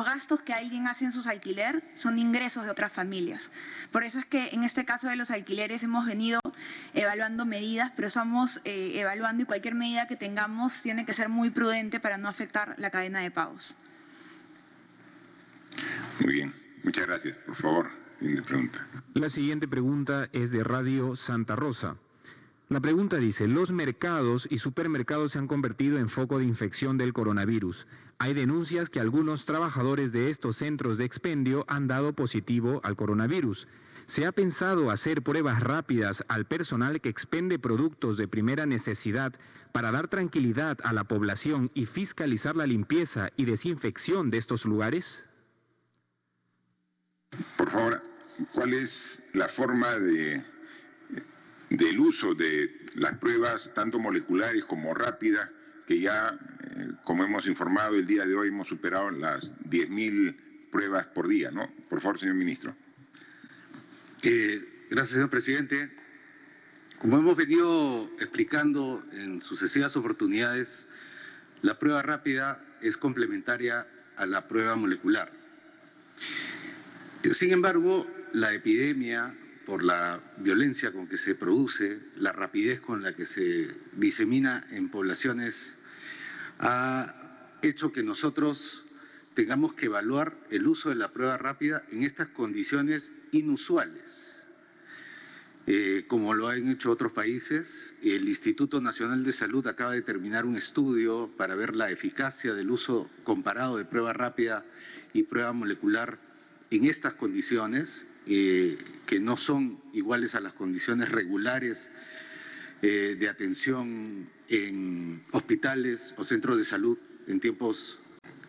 F: gastos que alguien hace en sus alquiler son ingresos de otras familias. Por eso es que en este caso de los alquileres hemos venido evaluando medidas, pero estamos evaluando y cualquier medida que tengamos tiene que ser muy prudente para no afectar la cadena de pagos.
D: Muy bien, muchas gracias. Por favor, siguiente pregunta.
A: La siguiente pregunta es de Radio Santa Rosa. La pregunta dice, los mercados y supermercados se han convertido en foco de infección del coronavirus. Hay denuncias que algunos trabajadores de estos centros de expendio han dado positivo al coronavirus. ¿Se ha pensado hacer pruebas rápidas al personal que expende productos de primera necesidad para dar tranquilidad a la población y fiscalizar la limpieza y desinfección de estos lugares?
D: Por favor, ¿cuál es la forma del uso de las pruebas, tanto moleculares como rápidas, que ya, como hemos informado el día de hoy, hemos superado las 10.000 pruebas por día, ¿no? Por favor, señor ministro.
G: Gracias, señor presidente. Como hemos venido explicando en sucesivas oportunidades, la prueba rápida es complementaria a la prueba molecular. Sin embargo, la epidemia, por la violencia con que se produce, la rapidez con la que se disemina en poblaciones, ha hecho que nosotros tengamos que evaluar el uso de la prueba rápida en estas condiciones inusuales. Como lo han hecho otros países, el Instituto Nacional de Salud acaba de terminar un estudio para ver la eficacia del uso comparado de prueba rápida y prueba molecular en estas condiciones, que no son iguales a las condiciones regulares de atención en hospitales o centros de salud en tiempos,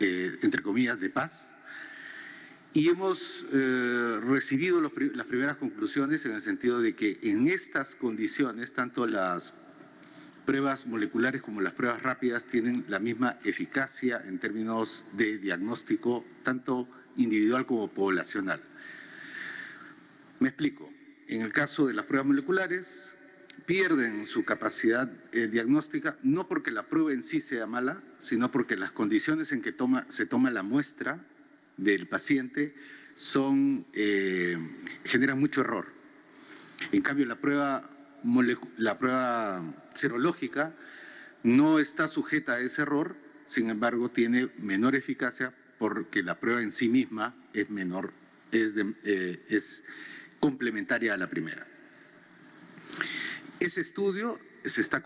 G: entre comillas, de paz. Y hemos recibido las primeras conclusiones en el sentido de que en estas condiciones, tanto las pruebas moleculares como las pruebas rápidas tienen la misma eficacia en términos de diagnóstico, tanto individual como poblacional. Me explico. En el caso de las pruebas moleculares, pierden su capacidad diagnóstica, no porque la prueba en sí sea mala, sino porque las condiciones en que se toma la muestra del paciente generan mucho error. En cambio, la prueba serológica no está sujeta a ese error, sin embargo, tiene menor eficacia porque la prueba en sí misma es menor, es complementaria a la primera. Ese estudio se está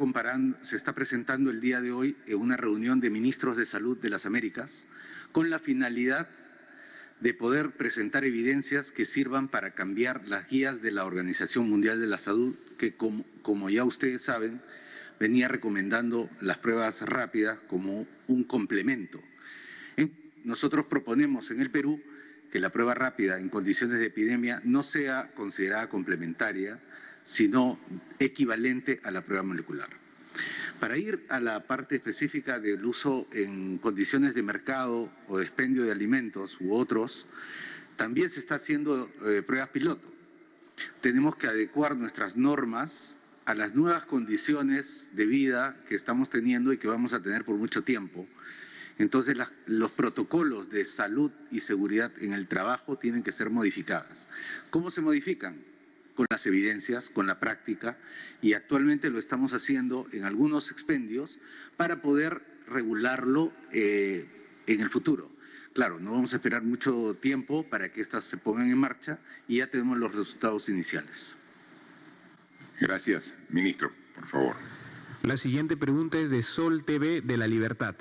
G: presentando el día de hoy en una reunión de ministros de salud de las Américas con la finalidad de poder presentar evidencias que sirvan para cambiar las guías de la Organización Mundial de la Salud, que como ya ustedes saben, venía recomendando las pruebas rápidas como un complemento. Nosotros proponemos en el Perú que la prueba rápida en condiciones de epidemia no sea considerada complementaria, sino equivalente a la prueba molecular. Para ir a la parte específica del uso en condiciones de mercado o de expendio de alimentos u otros, también se está haciendo pruebas piloto. Tenemos que adecuar nuestras normas a las nuevas condiciones de vida que estamos teniendo y que vamos a tener por mucho tiempo. Entonces los protocolos de salud y seguridad en el trabajo tienen que ser modificados. ¿Cómo se modifican? Con las evidencias, con la práctica, y actualmente lo estamos haciendo en algunos expendios para poder regularlo en el futuro. Claro, no vamos a esperar mucho tiempo para que estas se pongan en marcha y ya tenemos los resultados iniciales.
D: Gracias. Ministro, por favor.
A: La siguiente pregunta es de Sol TV de La Libertad.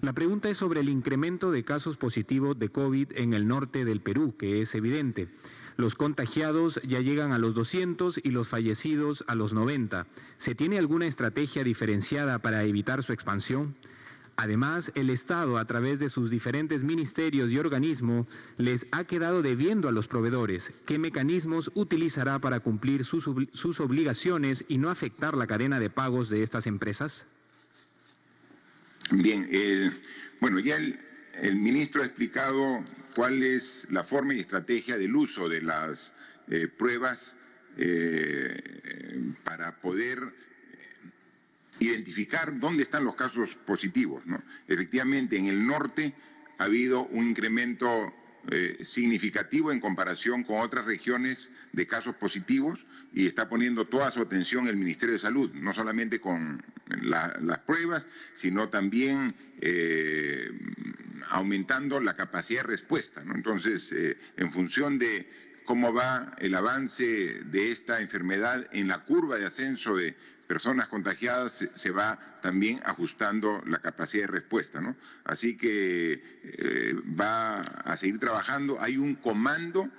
A: La pregunta es sobre el incremento de casos positivos de COVID en el norte del Perú, que es evidente. Los contagiados ya llegan a los 200 y los fallecidos a los 90. ¿Se tiene alguna estrategia diferenciada para evitar su expansión? Además, el Estado, a través de sus diferentes ministerios y organismos, les ha quedado debiendo a los proveedores. ¿Qué mecanismos utilizará para cumplir sus obligaciones y no afectar la cadena de pagos de estas empresas?
D: Bien, bueno, ya el ministro ha explicado cuál es la forma y estrategia del uso de las pruebas para poder identificar dónde están los casos positivos, ¿no? Efectivamente, en el norte ha habido un incremento significativo en comparación con otras regiones de casos positivos y está poniendo toda su atención el Ministerio de Salud, no solamente con las pruebas, sino también aumentando la capacidad de respuesta, ¿no? Entonces, en función de cómo va el avance de esta enfermedad en la curva de ascenso de personas contagiadas, se va también ajustando la capacidad de respuesta, ¿no? Así que va a seguir trabajando. Hay un comando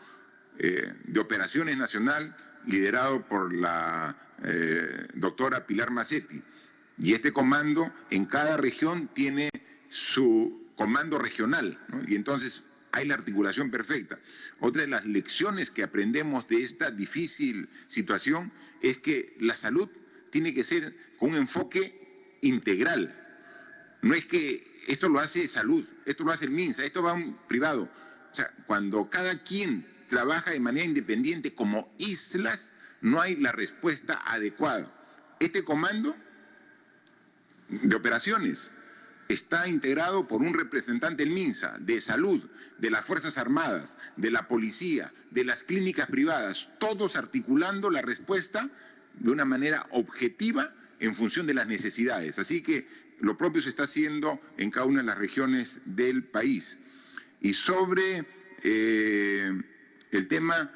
D: de operaciones nacional liderado por la doctora Pilar Macetti, y este comando en cada región tiene su comando regional, ¿no? Y entonces hay la articulación perfecta. Otra de las lecciones que aprendemos de esta difícil situación es que la salud tiene que ser con un enfoque integral. No es que esto lo hace salud, esto lo hace el MINSA, esto va a un privado. O sea, cuando cada quien trabaja de manera independiente como islas, no hay la respuesta adecuada. Este comando de operaciones está integrado por un representante del MINSA, de salud, de las Fuerzas Armadas, de la policía, de las clínicas privadas, todos articulando la respuesta de una manera objetiva en función de las necesidades. Así que lo propio se está haciendo en cada una de las regiones del país. Y sobre el tema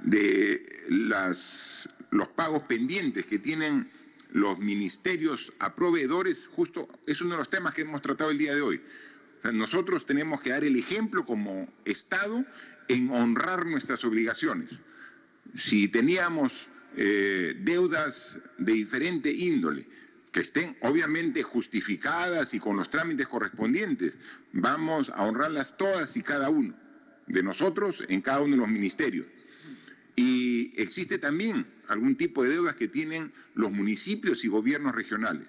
D: de los pagos pendientes que tienen los ministerios a proveedores, justo es uno de los temas que hemos tratado el día de hoy. O sea, nosotros tenemos que dar el ejemplo como Estado en honrar nuestras obligaciones. Si teníamos deudas de diferente índole, que estén obviamente justificadas y con los trámites correspondientes, vamos a honrarlas todas y cada uno de nosotros en cada uno de los ministerios. Y existe también algún tipo de deudas que tienen los municipios y gobiernos regionales.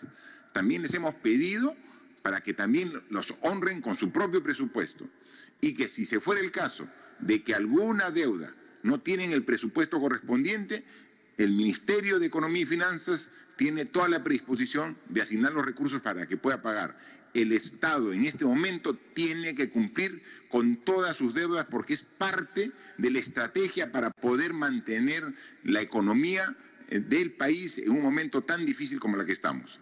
D: También les hemos pedido para que también los honren con su propio presupuesto y que si se fuera el caso de que alguna deuda no tienen el presupuesto correspondiente, el Ministerio de Economía y Finanzas tiene toda la predisposición de asignar los recursos para que pueda pagar. El Estado en este momento tiene que cumplir con todas sus deudas porque es parte de la estrategia para poder mantener la economía del país en un momento tan difícil como la que estamos.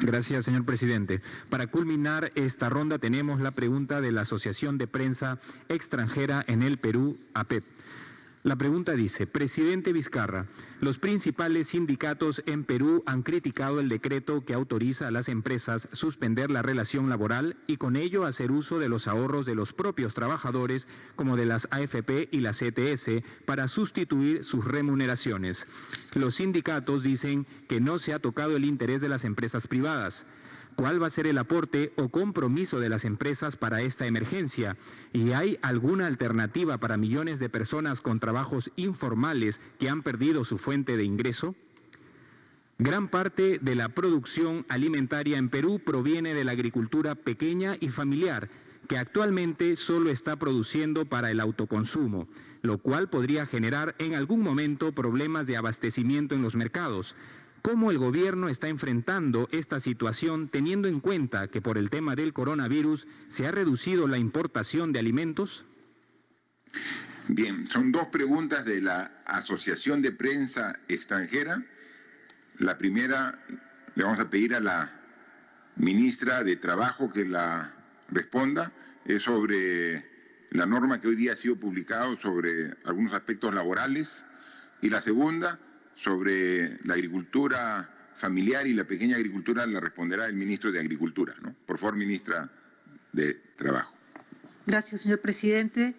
A: Gracias, señor presidente. Para culminar esta ronda tenemos la pregunta de la Asociación de Prensa Extranjera en el Perú, APEP. La pregunta dice: Presidente Vizcarra, los principales sindicatos en Perú han criticado el decreto que autoriza a las empresas suspender la relación laboral y con ello hacer uso de los ahorros de los propios trabajadores como de las AFP y las ETS para sustituir sus remuneraciones. Los sindicatos dicen que no se ha tocado el interés de las empresas privadas. ¿Cuál va a ser el aporte o compromiso de las empresas para esta emergencia? ¿Y hay alguna alternativa para millones de personas con trabajos informales que han perdido su fuente de ingreso? Gran parte de la producción alimentaria en Perú proviene de la agricultura pequeña y familiar, que actualmente solo está produciendo para el autoconsumo, lo cual podría generar en algún momento problemas de abastecimiento en los mercados. ¿Cómo el gobierno está enfrentando esta situación teniendo en cuenta que por el tema del coronavirus se ha reducido la importación de alimentos?
D: Bien, son dos preguntas de la Asociación de Prensa Extranjera. La primera le vamos a pedir a la ministra de Trabajo que la responda. Es sobre la norma que hoy día ha sido publicada sobre algunos aspectos laborales. Y la segunda, sobre la agricultura familiar y la pequeña agricultura, la responderá el ministro de Agricultura, ¿no? Por favor, ministra de Trabajo.
H: Gracias, señor presidente.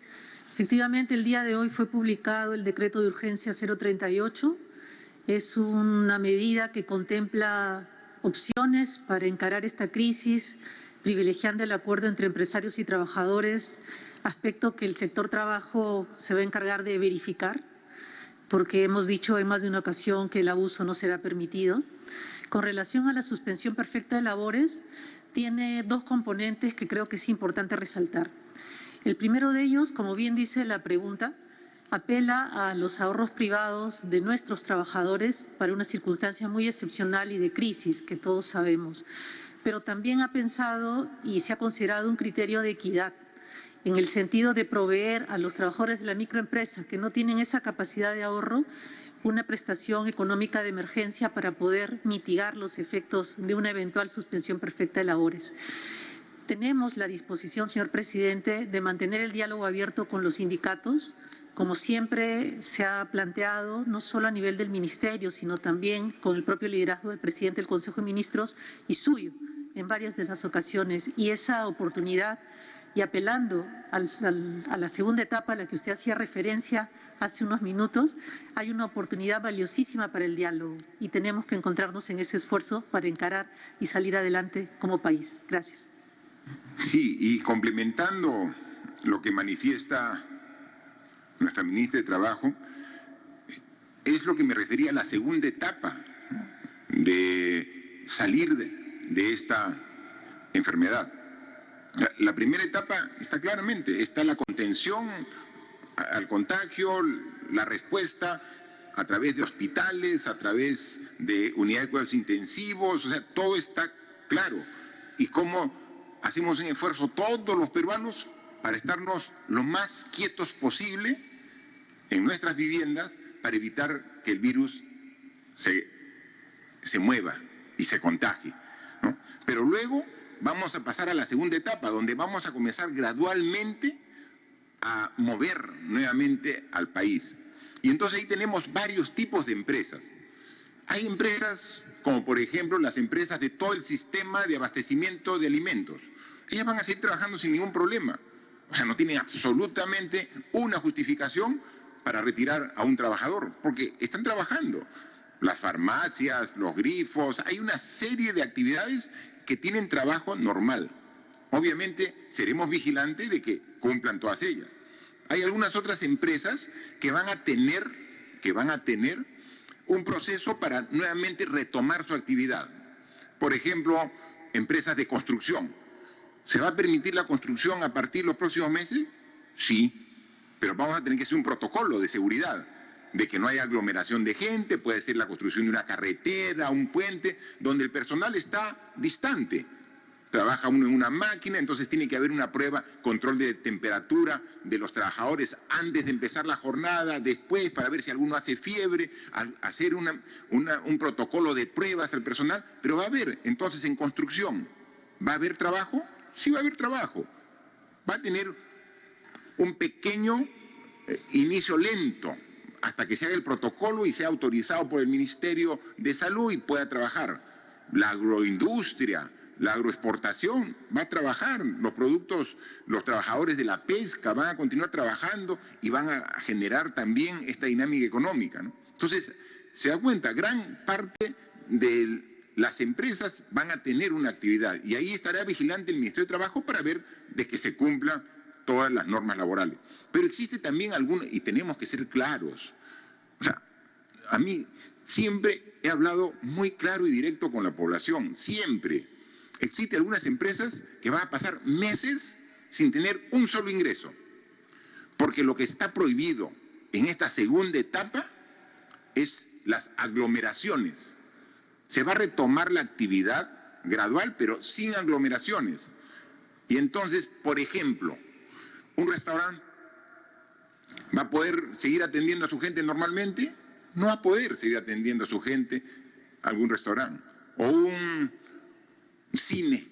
H: Efectivamente, el día de hoy fue publicado el decreto de urgencia 038. Es una medida que contempla opciones para encarar esta crisis, privilegiando el acuerdo entre empresarios y trabajadores, aspecto que el sector trabajo se va a encargar de verificar, porque hemos dicho en más de una ocasión que el abuso no será permitido. Con relación a la suspensión perfecta de labores, tiene dos componentes que creo que es importante resaltar. El primero de ellos, como bien dice la pregunta, apela a los ahorros privados de nuestros trabajadores para una circunstancia muy excepcional y de crisis, que todos sabemos. Pero también ha pensado y se ha considerado un criterio de equidad, en el sentido de proveer a los trabajadores de la microempresa que no tienen esa capacidad de ahorro una prestación económica de emergencia para poder mitigar los efectos de una eventual suspensión perfecta de labores. Tenemos la disposición, señor presidente, de mantener el diálogo abierto con los sindicatos, como siempre se ha planteado, no solo a nivel del Ministerio, sino también con el propio liderazgo del presidente del Consejo de Ministros y suyo en varias de esas ocasiones. Y esa oportunidad, y apelando a la segunda etapa a la que usted hacía referencia hace unos minutos, hay una oportunidad valiosísima para el diálogo y tenemos que encontrarnos en ese esfuerzo para encarar y salir adelante como país. Gracias.
D: Sí, y complementando lo que manifiesta nuestra ministra de Trabajo, es lo que me refería a la segunda etapa de salir de esta enfermedad. La primera etapa está claramente, está la contención al contagio, la respuesta a través de hospitales, a través de unidades de cuidados intensivos, o sea, todo está claro. Y cómo hacemos un esfuerzo todos los peruanos para estarnos lo más quietos posible en nuestras viviendas para evitar que el virus se mueva y se contagie, ¿no? Pero luego vamos a pasar a la segunda etapa, donde vamos a comenzar gradualmente a mover nuevamente al país. Y entonces ahí tenemos varios tipos de empresas. Hay empresas como por ejemplo las empresas de todo el sistema de abastecimiento de alimentos. Ellas van a seguir trabajando sin ningún problema. O sea, no tienen absolutamente una justificación para retirar a un trabajador, porque están trabajando. Las farmacias, los grifos, hay una serie de actividades que tienen trabajo normal. Obviamente seremos vigilantes de que cumplan todas ellas. Hay algunas otras empresas que van a tener un proceso para nuevamente retomar su actividad. Por ejemplo, empresas de construcción. ¿Se va a permitir la construcción a partir de los próximos meses? Sí, pero vamos a tener que hacer un protocolo de seguridad, de que no haya aglomeración de gente, puede ser la construcción de una carretera, un puente, donde el personal está distante. Trabaja uno en una máquina, entonces tiene que haber una prueba, control de temperatura de los trabajadores antes de empezar la jornada, después, para ver si alguno hace fiebre, hacer un protocolo de pruebas al personal, pero va a haber, entonces en construcción, ¿va a haber trabajo? Sí va a haber trabajo. Va a tener un pequeño inicio lento, hasta que se haga el protocolo y sea autorizado por el Ministerio de Salud y pueda trabajar. La agroindustria, la agroexportación va a trabajar, los productos, los trabajadores de la pesca van a continuar trabajando y van a generar también esta dinámica económica, ¿no? Entonces, se da cuenta, gran parte de las empresas van a tener una actividad y ahí estará vigilante el Ministerio de Trabajo para ver de que se cumplan todas las normas laborales. Pero existe también alguna, y tenemos que ser claros, o sea, a mí siempre he hablado muy claro y directo con la población, siempre. Existen algunas empresas que van a pasar meses sin tener un solo ingreso, porque lo que está prohibido en esta segunda etapa es las aglomeraciones. Se va a retomar la actividad gradual, pero sin aglomeraciones. Y entonces, por ejemplo, un restaurante va a poder seguir atendiendo a su gente normalmente, no va a poder seguir atendiendo a su gente algún restaurante. O un cine,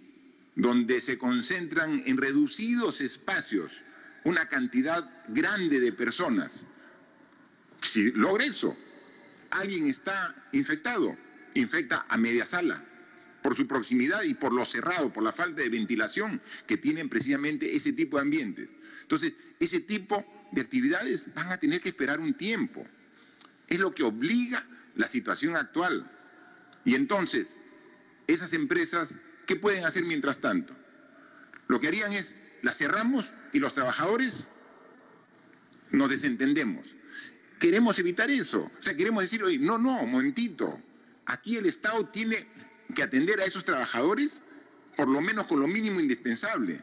D: donde se concentran en reducidos espacios una cantidad grande de personas. Si logra eso, alguien está infectado, infecta a media sala, por su proximidad y por lo cerrado, por la falta de ventilación que tienen precisamente ese tipo de ambientes. Entonces, ese tipo de actividades van a tener que esperar un tiempo. Es lo que obliga la situación actual. Y entonces, esas empresas, ¿qué pueden hacer mientras tanto? Lo que harían es, las cerramos y los trabajadores nos desentendemos. Queremos evitar eso. O sea, queremos decir, oye, no, un momentito. Aquí el Estado tiene que atender a esos trabajadores por lo menos con lo mínimo indispensable,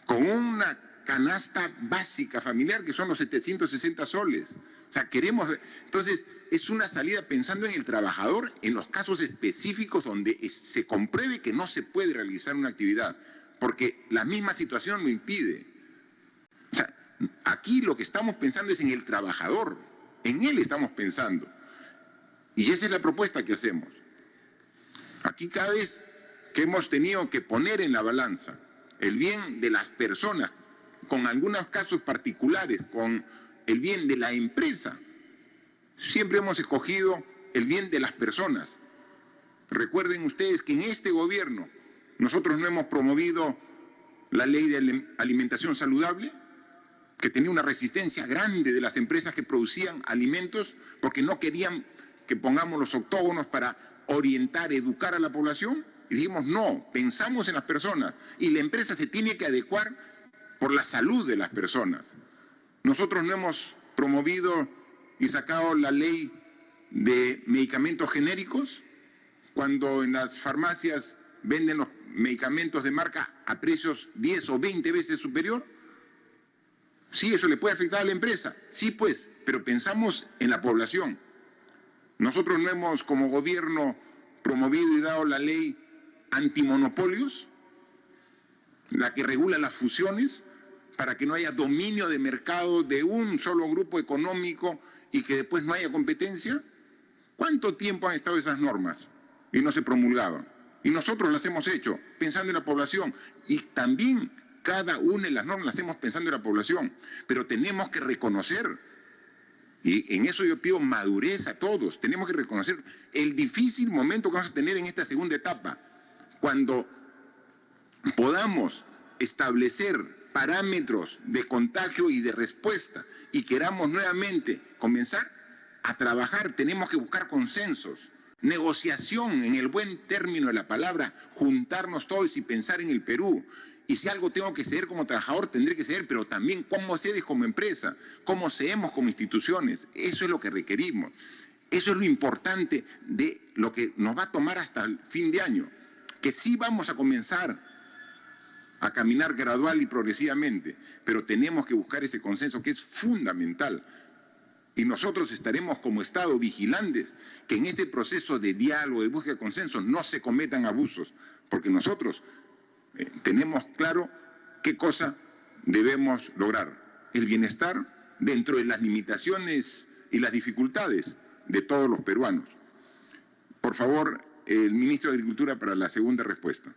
D: con una canasta básica familiar que son los 760 soles. O sea, queremos... Entonces, es una salida pensando en el trabajador en los casos específicos donde se compruebe que no se puede realizar una actividad, porque la misma situación lo impide. O sea, aquí lo que estamos pensando es en el trabajador, en él estamos pensando. Y esa es la propuesta que hacemos. Aquí cada vez que hemos tenido que poner en la balanza el bien de las personas, con algunos casos particulares, con el bien de la empresa, siempre hemos escogido el bien de las personas. Recuerden ustedes que en este gobierno nosotros no hemos promovido la ley de alimentación saludable, que tenía una resistencia grande de las empresas que producían alimentos porque no querían que pongamos los octógonos para orientar, educar a la población, y dijimos no, pensamos en las personas y la empresa se tiene que adecuar por la salud de las personas. Nosotros no hemos promovido y sacado la ley de medicamentos genéricos cuando en las farmacias venden los medicamentos de marca a precios 10 o 20 veces superior. Sí, eso le puede afectar a la empresa, sí pues, pero pensamos en la población. Nosotros no hemos como gobierno promovido y dado la ley antimonopolios, la que regula las fusiones, para que no haya dominio de mercado de un solo grupo económico y que después no haya competencia. ¿Cuánto tiempo han estado esas normas y no se promulgaban? Y nosotros las hemos hecho pensando en la población. Y también cada una de las normas las hacemos pensando en la población. Pero tenemos que reconocer, y en eso yo pido madurez a todos, tenemos que reconocer el difícil momento que vamos a tener en esta segunda etapa. Cuando podamos establecer parámetros de contagio y de respuesta y queramos nuevamente comenzar a trabajar, tenemos que buscar consensos, negociación en el buen término de la palabra, juntarnos todos y pensar en el Perú. Y si algo tengo que ceder como trabajador, tendré que ceder, pero también cómo cedes como empresa, cómo cedemos como instituciones. Eso es lo que requerimos. Eso es lo importante de lo que nos va a tomar hasta el fin de año, que sí vamos a comenzar a caminar gradual y progresivamente, pero tenemos que buscar ese consenso que es fundamental. Y nosotros estaremos como Estado vigilantes que en este proceso de diálogo, de búsqueda de consenso, no se cometan abusos, porque nosotros tenemos claro qué cosa debemos lograr. El bienestar dentro de las limitaciones y las dificultades de todos los peruanos. Por favor, el ministro de Agricultura para la segunda respuesta.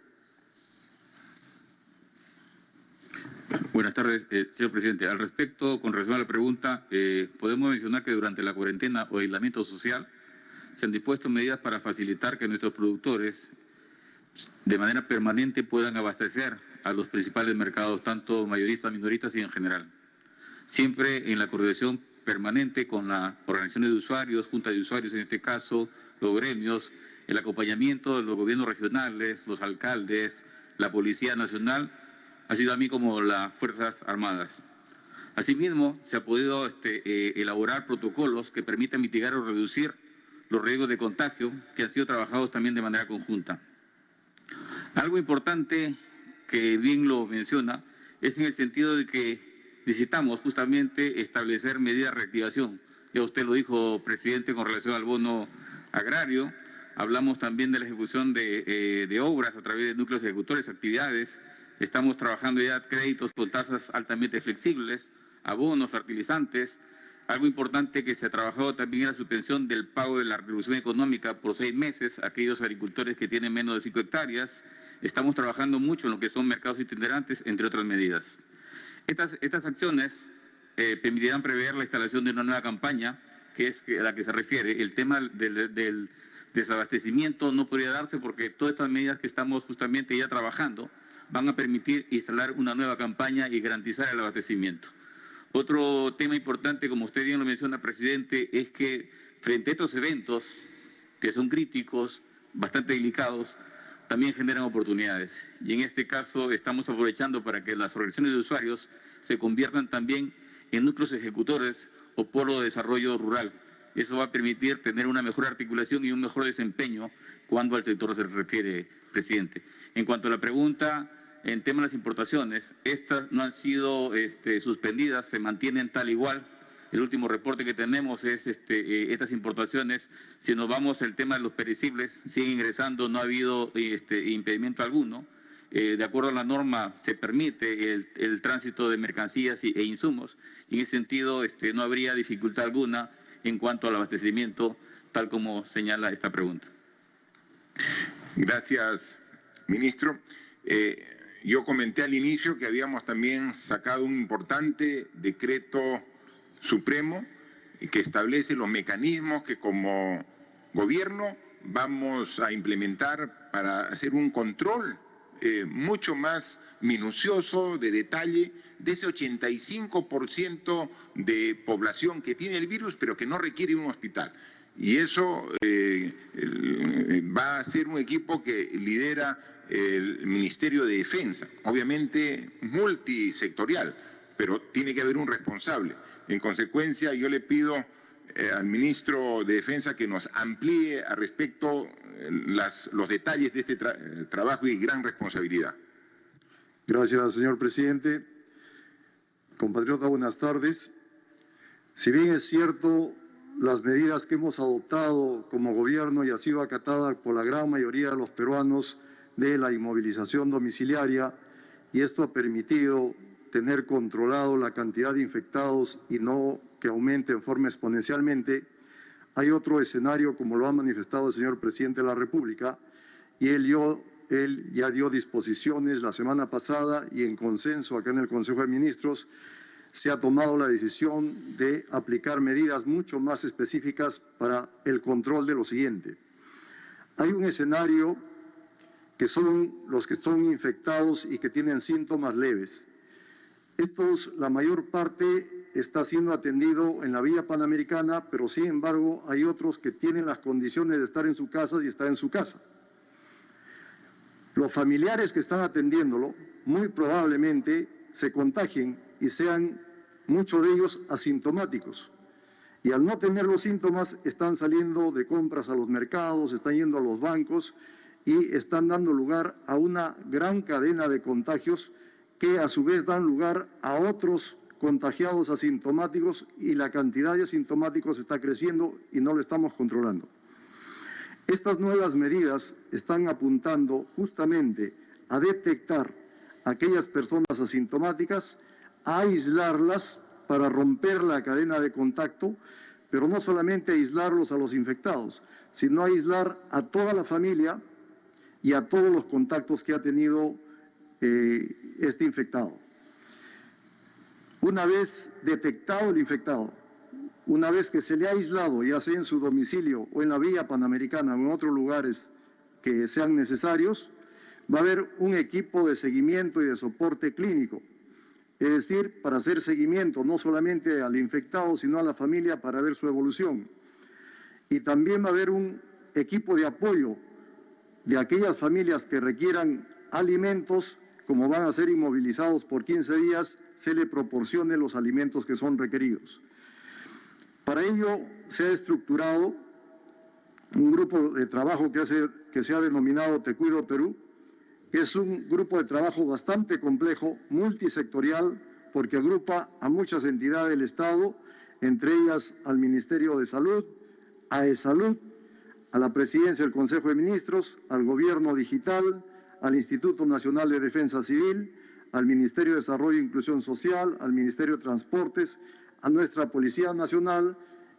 I: Buenas tardes, señor presidente. Al respecto, con relación a la pregunta, podemos mencionar que durante la cuarentena o aislamiento social se han dispuesto medidas para facilitar que nuestros productores de manera permanente puedan abastecer a los principales mercados, tanto mayoristas, minoristas y en general. Siempre en la coordinación permanente con las organizaciones de usuarios, juntas de usuarios en este caso, los gremios, el acompañamiento de los gobiernos regionales, los alcaldes, la Policía Nacional, así también como las Fuerzas Armadas. Asimismo, se ha podido elaborar protocolos que permitan mitigar o reducir los riesgos de contagio que han sido trabajados también de manera conjunta. Algo importante que bien lo menciona es en el sentido de que necesitamos justamente establecer medidas de reactivación. Ya usted lo dijo, presidente, con relación al bono agrario. Hablamos también de la ejecución de obras a través de núcleos ejecutores, actividades. Estamos trabajando ya créditos con tasas altamente flexibles, abonos, fertilizantes. Algo importante que se ha trabajado también es la suspensión del pago de la retribución económica por 6 meses a aquellos agricultores que tienen menos de 5 hectáreas. Estamos trabajando mucho en lo que son mercados itinerantes, entre otras medidas. Estas acciones permitirán prever la instalación de una nueva campaña, que es a la que se refiere. El tema del desabastecimiento no podría darse porque todas estas medidas que estamos justamente ya trabajando van a permitir instalar una nueva campaña y garantizar el abastecimiento. Otro tema importante, como usted bien lo menciona, presidente, es que frente a estos eventos, que son críticos, bastante delicados, también generan oportunidades. Y en este caso estamos aprovechando para que las organizaciones de usuarios se conviertan también en núcleos ejecutores o polos de desarrollo rural. Eso va a permitir tener una mejor articulación y un mejor desempeño cuando al sector se refiere, presidente. En cuanto a la pregunta, en tema de las importaciones, estas no han sido suspendidas, se mantienen tal igual. El último reporte que tenemos es estas importaciones, si nos vamos al tema de los perecibles, siguen ingresando, no ha habido impedimento alguno. De acuerdo a la norma, se permite el tránsito de mercancías e insumos, y en ese sentido no habría dificultad alguna en cuanto al abastecimiento, tal como señala esta pregunta.
D: Gracias, ministro. Yo comenté al inicio que habíamos también sacado un importante decreto supremo que establece los mecanismos que como gobierno vamos a implementar para hacer un control mucho más minucioso, de detalle, de ese 85% de población que tiene el virus pero que no requiere un hospital. Y eso va a ser un equipo que lidera el Ministerio de Defensa, obviamente multisectorial, pero tiene que haber un responsable. En consecuencia, yo le pido al ministro de Defensa que nos amplíe al respecto los detalles de este trabajo y gran responsabilidad.
J: Gracias, señor presidente. Compatriota, buenas tardes. Si bien es cierto, las medidas que hemos adoptado como gobierno y ha sido acatada por la gran mayoría de los peruanos de la inmovilización domiciliaria, y esto ha permitido tener controlado la cantidad de infectados y no que aumente en forma exponencialmente, hay otro escenario, como lo ha manifestado el señor presidente de la República, y él ya dio disposiciones la semana pasada y en consenso acá en el Consejo de Ministros se ha tomado la decisión de aplicar medidas mucho más específicas para el control de lo siguiente. Hay un escenario que son los que son infectados y que tienen síntomas leves. Estos, la mayor parte está siendo atendido en la Vía Panamericana, pero sin embargo hay otros que tienen las condiciones de estar en su casa y estar en su casa. Los familiares que están atendiéndolo muy probablemente se contagien y sean muchos de ellos asintomáticos. Y al no tener los síntomas están saliendo de compras a los mercados, están yendo a los bancos y están dando lugar a una gran cadena de contagios que a su vez dan lugar a otros contagiados asintomáticos y la cantidad de asintomáticos está creciendo y no lo estamos controlando. Estas nuevas medidas están apuntando justamente a detectar a aquellas personas asintomáticas, a aislarlas para romper la cadena de contacto, pero no solamente aislarlos a los infectados, sino aislar a toda la familia y a todos los contactos que ha tenido este infectado. Una vez detectado el infectado, una vez que se le ha aislado, ya sea en su domicilio o en la Vía Panamericana o en otros lugares que sean necesarios, va a haber un equipo de seguimiento y de soporte clínico. Es decir, para hacer seguimiento no solamente al infectado, sino a la familia para ver su evolución. Y también va a haber un equipo de apoyo de aquellas familias que requieran alimentos, como van a ser inmovilizados por 15 días, se le proporcione los alimentos que son requeridos. Para ello se ha estructurado un grupo de trabajo que se ha denominado Te Cuido Perú, que es un grupo de trabajo bastante complejo, multisectorial, porque agrupa a muchas entidades del Estado, entre ellas al Ministerio de Salud, a ESalud, a la Presidencia del Consejo de Ministros, al Gobierno Digital, al Instituto Nacional de Defensa Civil, al Ministerio de Desarrollo e Inclusión Social, al Ministerio de Transportes, a nuestra Policía Nacional,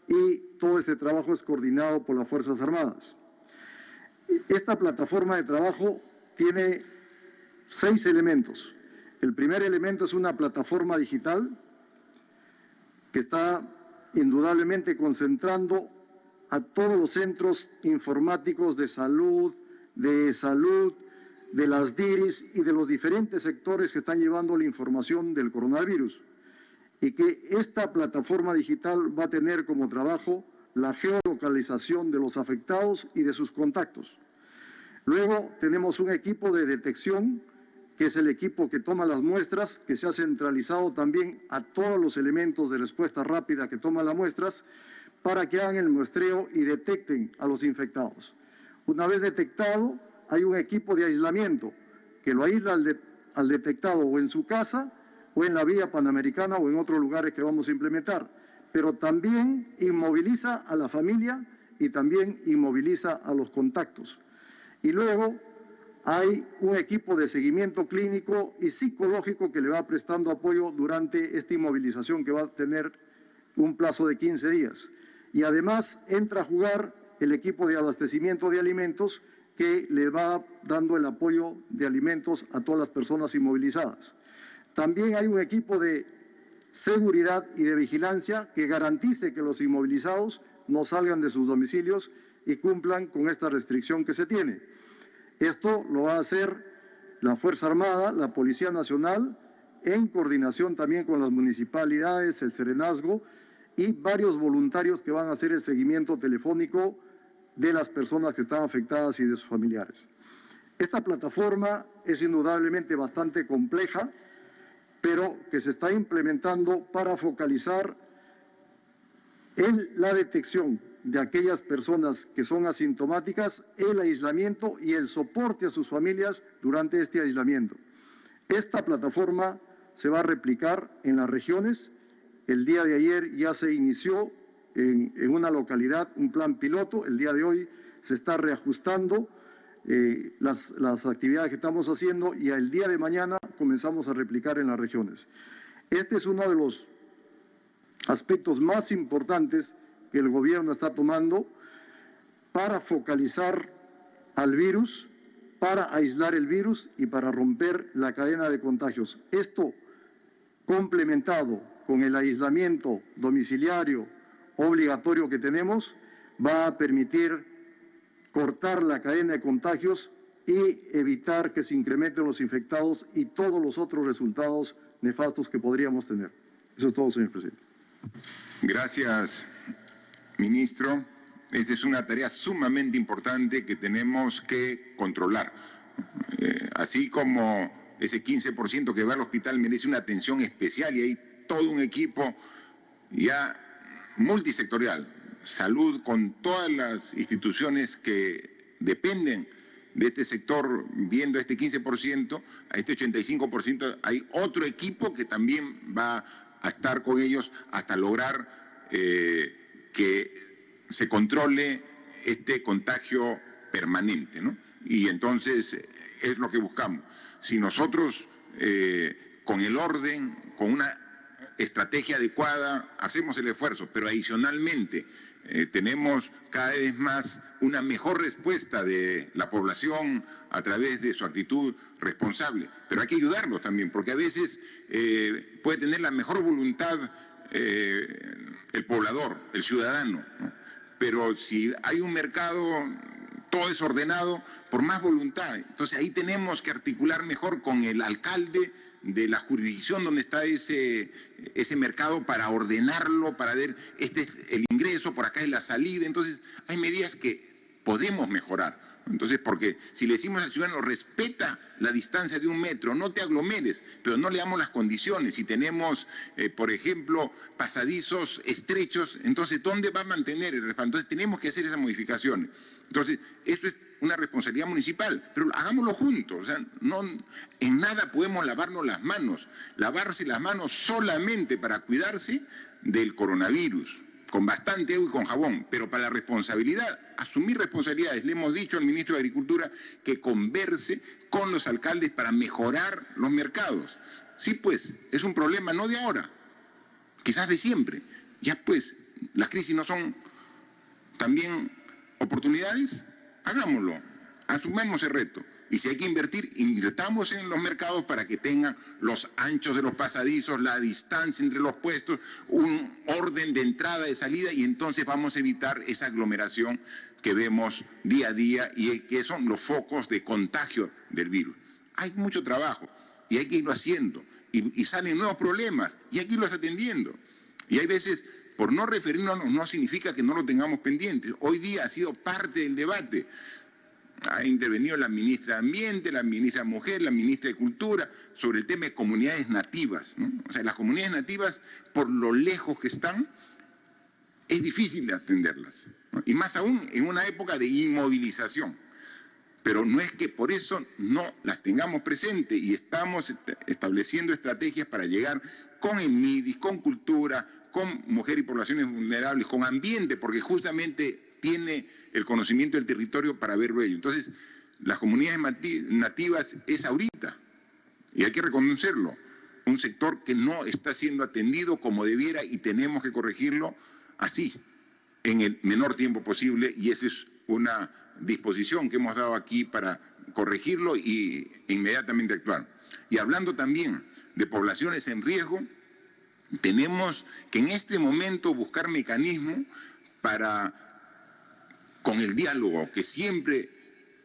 J: y todo ese trabajo es coordinado por las Fuerzas Armadas. Esta plataforma de trabajo tiene 6 elementos. El primer elemento es una plataforma digital que está indudablemente concentrando a todos los centros informáticos de salud, de las DIRIS y de los diferentes sectores que están llevando la información del coronavirus. Y que esta plataforma digital va a tener como trabajo la geolocalización de los afectados y de sus contactos. Luego tenemos un equipo de detección, que es el equipo que toma las muestras, que se ha centralizado también a todos los elementos de respuesta rápida que toman las muestras, para que hagan el muestreo y detecten a los infectados. Una vez detectado, hay un equipo de aislamiento, que lo aísla al detectado o en su casa, o en la Vía Panamericana o en otros lugares que vamos a implementar, pero también inmoviliza a la familia y también inmoviliza a los contactos. Y luego hay un equipo de seguimiento clínico y psicológico que le va prestando apoyo durante esta inmovilización que va a tener un plazo de 15 días. Y además entra a jugar el equipo de abastecimiento de alimentos que le va dando el apoyo de alimentos a todas las personas inmovilizadas. También hay un equipo de seguridad y de vigilancia que garantice que los inmovilizados no salgan de sus domicilios y cumplan con esta restricción que se tiene. Esto lo va a hacer la Fuerza Armada, la Policía Nacional, en coordinación también con las municipalidades, el Serenazgo y varios voluntarios que van a hacer el seguimiento telefónico de las personas que están afectadas y de sus familiares. Esta plataforma es indudablemente bastante compleja, pero que se está implementando para focalizar en la detección de aquellas personas que son asintomáticas, el aislamiento y el soporte a sus familias durante este aislamiento. Esta plataforma se va a replicar en las regiones. El día de ayer ya se inició en una localidad un plan piloto, el día de hoy se está reajustando las actividades que estamos haciendo y el día de mañana comenzamos a replicar en las regiones. Este es uno de los aspectos más importantes que el gobierno está tomando para focalizar al virus para aislar el virus y para romper la cadena de contagios. Esto, complementado con el aislamiento domiciliario obligatorio que tenemos, va a permitir cortar la cadena de contagios y evitar que se incrementen los infectados y todos los otros resultados nefastos que podríamos tener. Eso es todo, señor presidente.
D: Gracias, ministro. Esta es una tarea sumamente importante que tenemos que controlar. Así como ese 15% que va al hospital merece una atención especial y hay todo un equipo ya multisectorial, salud con todas las instituciones que dependen de este sector, viendo este 15%, a este 85%, hay otro equipo que también va a estar con ellos hasta lograr que se controle este contagio permanente, ¿no? Y entonces es lo que buscamos. Si nosotros con el orden, con una estrategia adecuada, hacemos el esfuerzo, pero adicionalmente tenemos cada vez más una mejor respuesta de la población a través de su actitud responsable. Pero hay que ayudarlos también, porque a veces puede tener la mejor voluntad el poblador, el ciudadano, ¿no? Pero si hay un mercado todo desordenado, por más voluntad. Entonces ahí tenemos que articular mejor con el alcalde de la jurisdicción donde está ese mercado para ordenarlo, para ver, este es el ingreso, por acá es la salida. Entonces hay medidas que podemos mejorar. Entonces, porque si le decimos al ciudadano, respeta la distancia de 1 metro, no te aglomeres, pero no le damos las condiciones. Si tenemos, por ejemplo, pasadizos estrechos, entonces, ¿dónde va a mantener el respaldo? Entonces, tenemos que hacer esas modificaciones. Entonces, esto es una responsabilidad municipal, pero hagámoslo juntos. O sea, no, en nada podemos lavarnos las manos. Lavarse las manos solamente para cuidarse del coronavirus, con bastante agua y con jabón, pero para la responsabilidad, asumir responsabilidades. Le hemos dicho al ministro de Agricultura que converse con los alcaldes para mejorar los mercados. Sí, pues, es un problema no de ahora, quizás de siempre. Ya pues, las crisis no son también oportunidades, hagámoslo, asumamos el reto. Y si hay que invertir, invirtamos en los mercados para que tengan los anchos de los pasadizos, la distancia entre los puestos, un orden de entrada y salida, y entonces vamos a evitar esa aglomeración que vemos día a día y que son los focos de contagio del virus. Hay mucho trabajo y hay que irlo haciendo, y salen nuevos problemas y hay que irlos atendiendo. Y hay veces, por no referirnos, no significa que no lo tengamos pendiente. Hoy día ha sido parte del debate. Ha intervenido la ministra de Ambiente, la ministra de Mujer, la ministra de Cultura, sobre el tema de comunidades nativas, ¿no? O sea, las comunidades nativas, por lo lejos que están, es difícil de atenderlas, ¿no? Y más aún en una época de inmovilización. Pero no es que por eso no las tengamos presentes, y estamos estableciendo estrategias para llegar con el MIDIS, con cultura, con mujer y poblaciones vulnerables, con ambiente, porque justamente tiene el conocimiento del territorio para verlo ello. Entonces, las comunidades nativas es ahorita, y hay que reconocerlo, un sector que no está siendo atendido como debiera, y tenemos que corregirlo así, en el menor tiempo posible, y esa es una disposición que hemos dado aquí para corregirlo y inmediatamente actuar. Y hablando también de poblaciones en riesgo, tenemos que en este momento buscar mecanismos para, con el diálogo, que siempre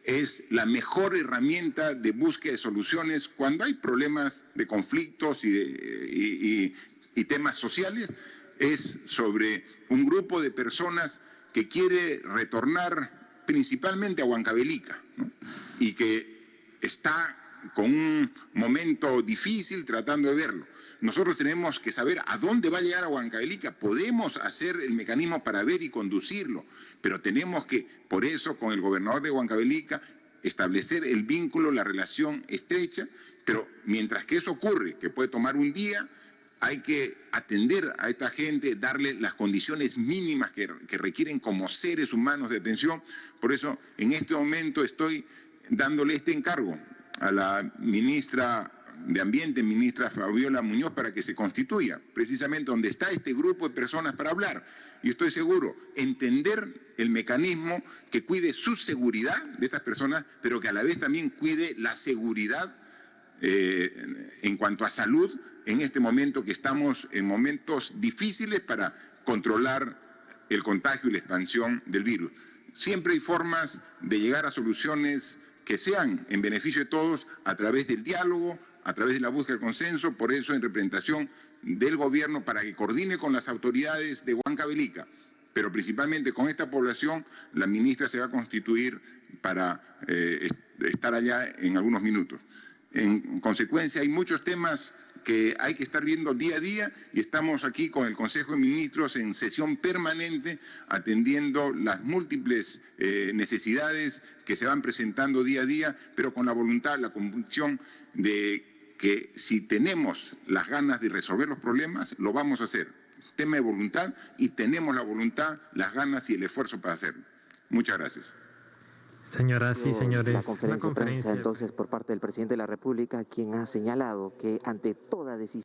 D: es la mejor herramienta de búsqueda de soluciones cuando hay problemas de conflictos y temas sociales, es sobre un grupo de personas que quiere retornar principalmente a Huancavelica, ¿no? Y que está con un momento difícil tratando de verlo. Nosotros tenemos que saber a dónde va a llegar a Huancavelica. Podemos hacer el mecanismo para ver y conducirlo, pero tenemos que, por eso, con el gobernador de Huancavelica, establecer el vínculo, la relación estrecha, pero mientras que eso ocurre, que puede tomar un día, hay que atender a esta gente, darle las condiciones mínimas que requieren como seres humanos de atención. Por eso, en este momento estoy dándole este encargo a la ministra de Ambiente, ministra Fabiola Muñoz, para que se constituya precisamente donde está este grupo de personas para hablar. Y estoy seguro, entender el mecanismo que cuide su seguridad de estas personas, pero que a la vez también cuide la seguridad en cuanto a salud en este momento que estamos en momentos difíciles para controlar el contagio y la expansión del virus. Siempre hay formas de llegar a soluciones que sean en beneficio de todos a través del diálogo, a través de la búsqueda del consenso, por eso en representación del gobierno para que coordine con las autoridades de Huancavelica, pero principalmente con esta población, la ministra se va a constituir para estar allá en algunos minutos. En consecuencia, hay muchos temas que hay que estar viendo día a día y estamos aquí con el Consejo de Ministros en sesión permanente atendiendo las múltiples necesidades que se van presentando día a día, pero con la voluntad, la convicción de que si tenemos las ganas de resolver los problemas, lo vamos a hacer. Tema de voluntad y tenemos la voluntad, las ganas y el esfuerzo para hacerlo. Muchas gracias.
C: Señoras y señores,
B: la conferencia de prensa entonces por parte del presidente de la República, quien ha señalado que ante toda decisión